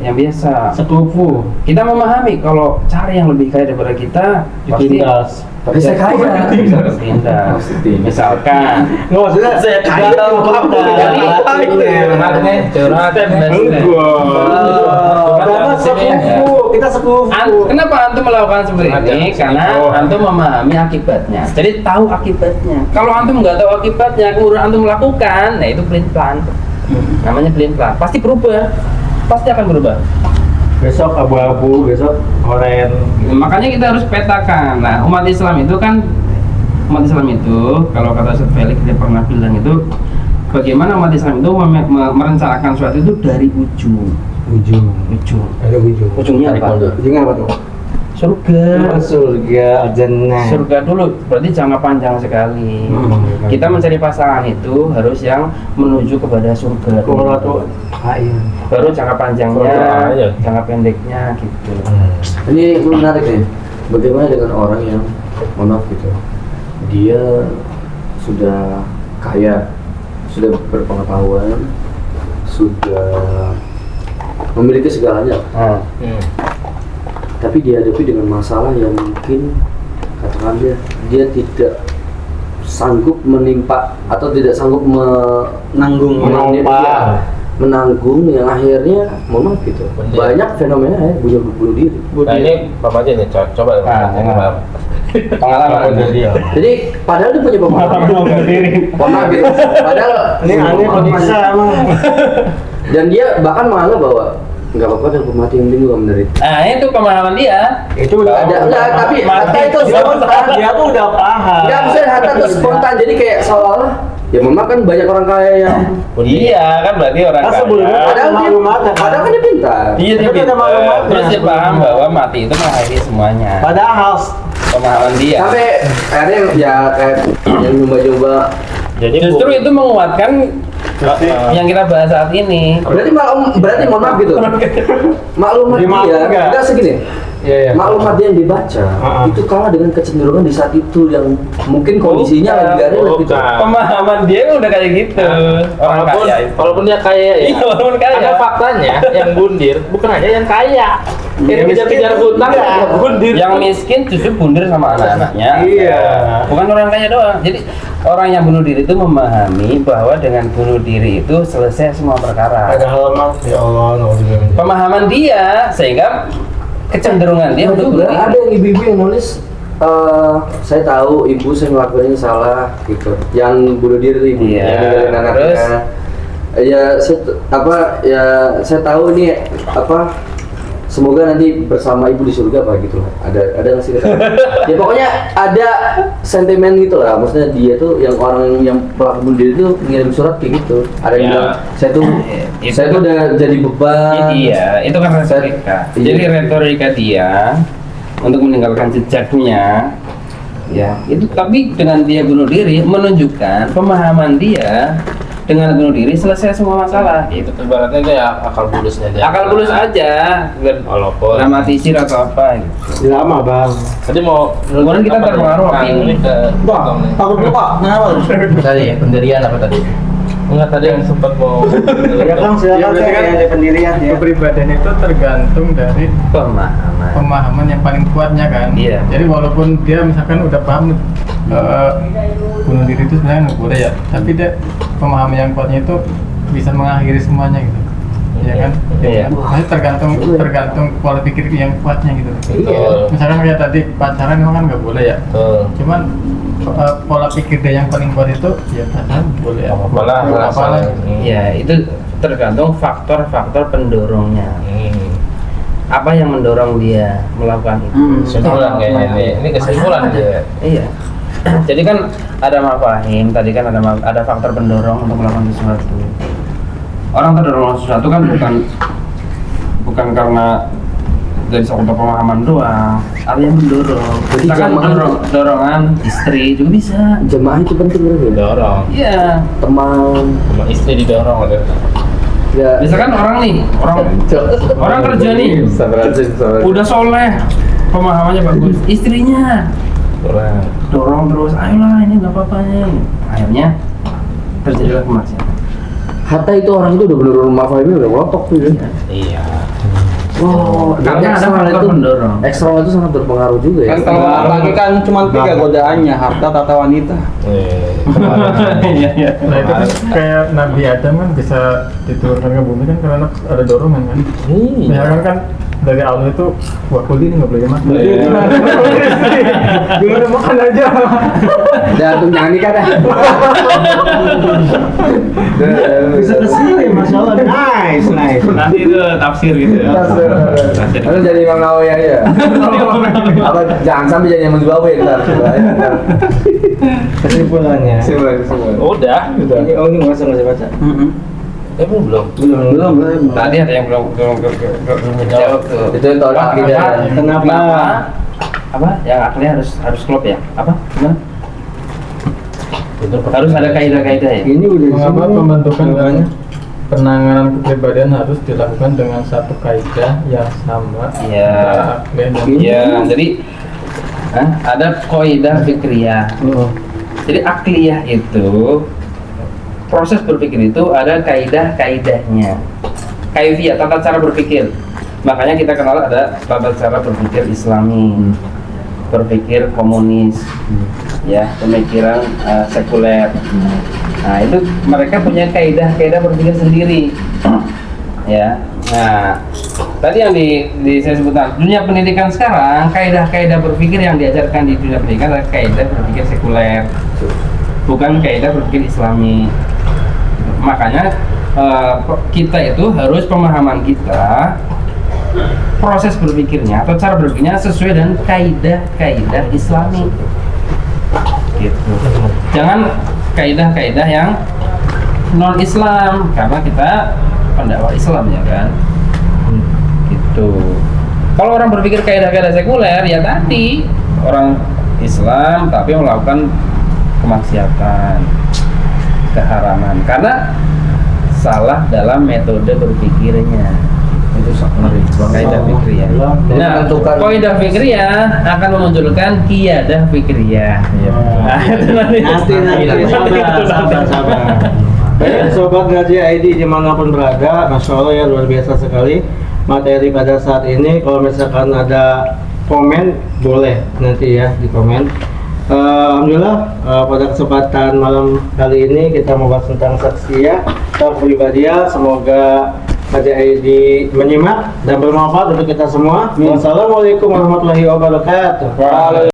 yang biasa? Sekufu. Kita memahami kalau cari yang lebih kaya daripada kita pasti Ditindas. Tapi saya kaya. tertindas. Misalkan Nggak, maksudnya saya kaya tahu apa? Curhat. Karena sekufu, kita sekufu. Kenapa antum melakukan seperti ini? Karena antum memahami akibatnya. Jadi tahu akibatnya. Kalau antum nggak tahu akibatnya, kemudian antum melakukan, nah itu pelin-pelan. Namanya pelin-pelan. Pasti berubah. Pasti akan berubah. Besok abu-abu, besok oren. Makanya kita harus petakan. Nah, umat Islam itu kalau kata Ustaz Felix dia pernah bilang itu, bagaimana umat Islam itu merencanakan suatu itu dari ujung. Ada ujung. Ujungnya apa? Ujungnya apa tuh? Surga. Surga, jannah. Surga dulu, berarti jangka panjang sekali. Kita mencari pasangan itu harus yang menuju kepada surga. Kalau tuh, Baru jangka panjangnya, Surga aja. jangka pendeknya gitu. Ini menarik nih. Bagaimana dengan orang yang mohon maaf gitu, dia sudah kaya, sudah berpengetahuan, sudah memiliki segalanya, tapi dihadapi dengan masalah yang mungkin katakan dia tidak sanggup menimpa atau tidak sanggup Nanggung. menanggung yang akhirnya mohon maaf gitu. Bener. Banyak fenomena ya bunuh diri. Nah ini Bapak aja nih, coba Pengalaman. Jadi padahal dia punya pemahaman. Mohon maaf gitu. Padahal Ini aneh kok bisa emang. dan dia bahkan menganggap bahwa nggak apa-apa dan mati yang penting juga menderita. Nah, itu pemahaman dia. Itu udah Enggak, tapi Hatta itu spontan. Dia tuh udah paham. Enggak, maksudnya Hatta itu spontan. Jadi kayak seolah-olah ya memang kan banyak orang kaya yang Iya, kan berarti orang Kan sebelumnya kaya. padahal kan dia pintar. Iya, dia Kan ada pintar. maklumatnya. Terus dia paham bahwa mati itu mengakhiri semuanya. Padahal Pemahaman dia. Sampai akhirnya ya kayak yang coba-coba Jadi Justru itu menguatkan yang kita bahas saat ini. Berarti mohon maaf gitu. Maklumat dia enggak segini. Iya. Maklumat dia yang dibaca itu kalah dengan kecenderungan di saat itu yang mungkin kondisinya lagi gak relate gitu. Pemahaman dia udah kayak gitu. Orang Walaupun, kaya itu. walaupun dia kaya ya. Iya, walaupun kaya. Ada faktanya yang bundir bukan hanya yang kaya. Yang kejar-kejar hutang ya bundir. Yang miskin justru bundir sama anak-anaknya. Iya. Bukan orang kaya doang. Jadi orang yang bunuh diri itu memahami bahwa dengan bunuh diri itu selesai semua perkara. Ada halaman ya Allah, nauzubillah. Pemahaman dia sehingga kecenderungan dia Nah, untuk juga bunuh diri. ada yang ibu-ibu yang nulis saya tahu ibu saya ngelakuin ini salah gitu. Yang bunuh diri ibu Iya, yang ninggalin anaknya. terus? Saya tahu ini semoga nanti bersama ibu di surga apa gitu lah. Ada nggak sih kata? Ya pokoknya ada sentimen gitu lah. Maksudnya dia tuh yang orang yang pelaku bunuh diri itu ngirim surat kayak gitu. Ada yang Ya. bilang saya tuh udah jadi beban. Iya, itu kan retorika. Iya. Jadi retorika dia untuk meninggalkan jejaknya, ya itu. Tapi dengan dia bunuh diri menunjukkan pemahaman dia dengan bunuh diri selesai semua masalah. Itu Ibaratnya itu ya akal bulusnya dia. akal bulus aja, Walaupun dramatisir atau apa. Gitu. Lama, Bang. tadi mau Kemudian kita apa nih? terpengaruh Nah, opini. ini ke Pak, takut lupa. Kenapa? Tadi pendirian apa tadi? enggak tadi yang sempat mau Ya Kang, Ya, silakan berarti kan yang di pendirian ya. kepribadian itu tergantung dari Pemahaman. pemahaman yang paling kuatnya kan. Iya. Jadi walaupun dia misalkan udah paham bunuh diri itu sebenarnya nggak boleh ya, tapi dia pemahaman yang kuatnya itu bisa mengakhiri semuanya gitu. Iya kan? Iya. Maksudnya tergantung pola pikir yang kuatnya gitu. Betul. Misalkan kayak tadi pacaran memang kan nggak boleh ya. Betul. Cuman pola pikir dia yang paling kuat itu ya pacaran boleh ya. Apalah Apalah. Ya, itu tergantung faktor-faktor pendorongnya. Apa yang mendorong dia melakukan itu? Kesimpulan kayaknya ini kesimpulan aja. Iya. Jadi kan ada mafahim, tadi kan ada faktor pendorong untuk melakukan sesuatu. Orang terdorong melakukan sesuatu kan bukan karena dari suatu pemahaman doang, ada yang mendorong. Jadi Misalkan jamaah- dorongan istri juga bisa. Jemaah itu penting berarti ya? Dorong. Iya. Teman. Sama istri didorong oleh Ya. Misalkan orang kerja nih, udah soleh, pemahamannya bagus, istrinya orang. dorong terus, ayolah ini nggak apa-apanya. Akhirnya terjadilah kemaksiatan. Hatta itu orang itu udah bener-bener mafahimnya udah ngotok tuh ya. Iya. Wow, dan Karena ada eksternal faktor itu pendorong. eksternal itu sangat berpengaruh juga ya. Kan kalau apalagi kan cuma 3 godaannya, harta, tata wanita. Iya, iya. Nah itu kan kayak Nabi Adam kan bisa diturunkan ke bumi kan karena ada dorongan kan. Misalkan kan dari Allah itu wakul ini nggak boleh makan. Gimana makan aja? Dan jangan nikah dah. Bisa kesini, Masya Allah. Nice. Nanti itu tafsir gitu ya. Lalu jadi Imam Nawawi aja. Apa jangan sampai jadi Imam Nawawi ntar. Kesimpulannya. Udah. Ini nggak usah baca. Belum. Tadi ada yang belum jawab tuh. Itu yang tahu akidah. Kenapa? Apa? Yang akhirnya harus klop ya? Apa? Gimana? Harus ada kaidah-kaidah ya? Ini udah Mengapa disebut. pembentukan dan Jawabannya. penanganan kepribadian harus dilakukan dengan satu kaidah yang sama Iya. antara akli dan Iya, jadi ada kaidah fikriyah. Jadi akliyah itu proses berpikir itu ada kaidah-kaidahnya. Kaifiyah, tata cara berpikir. Makanya kita kenal ada tata cara berpikir Islami, berpikir komunis, ya, pemikiran sekuler. Nah, itu mereka punya kaidah-kaidah berpikir sendiri. Ya. Nah, tadi yang saya sebutkan dunia pendidikan sekarang, kaidah-kaidah berpikir yang diajarkan di dunia pendidikan adalah kaidah berpikir sekuler, bukan kaidah berpikir Islami. Makanya kita itu harus pemahaman kita, proses berpikirnya atau cara berpikirnya sesuai dengan kaidah-kaidah Islami. Gitu. Jangan kaidah-kaidah yang non Islam karena kita pendakwah Islam ya kan. Gitu. Kalau orang berpikir kaidah-kaidah sekuler ya tadi orang Islam tapi melakukan kemaksiatan. keharaman karena salah dalam metode berpikirnya. Itu kaidah fikriyah. Nah, kaidah fikriyah akan memunculkan qiyadah fikriyah. Nah, itu Nanti sabar. Baik, sobat ngaji ID dimanapun berada, masya Allah ya, luar biasa sekali materi pada saat ini. Kalau misalkan ada komen boleh nanti ya di komen. Alhamdulillah pada kesempatan malam kali ini kita membahas tentang saksiyah atau kepribadian. Semoga Ngaji ID menyimak dan bermanfaat untuk kita semua. Wassalamualaikum warahmatullahi wabarakatuh.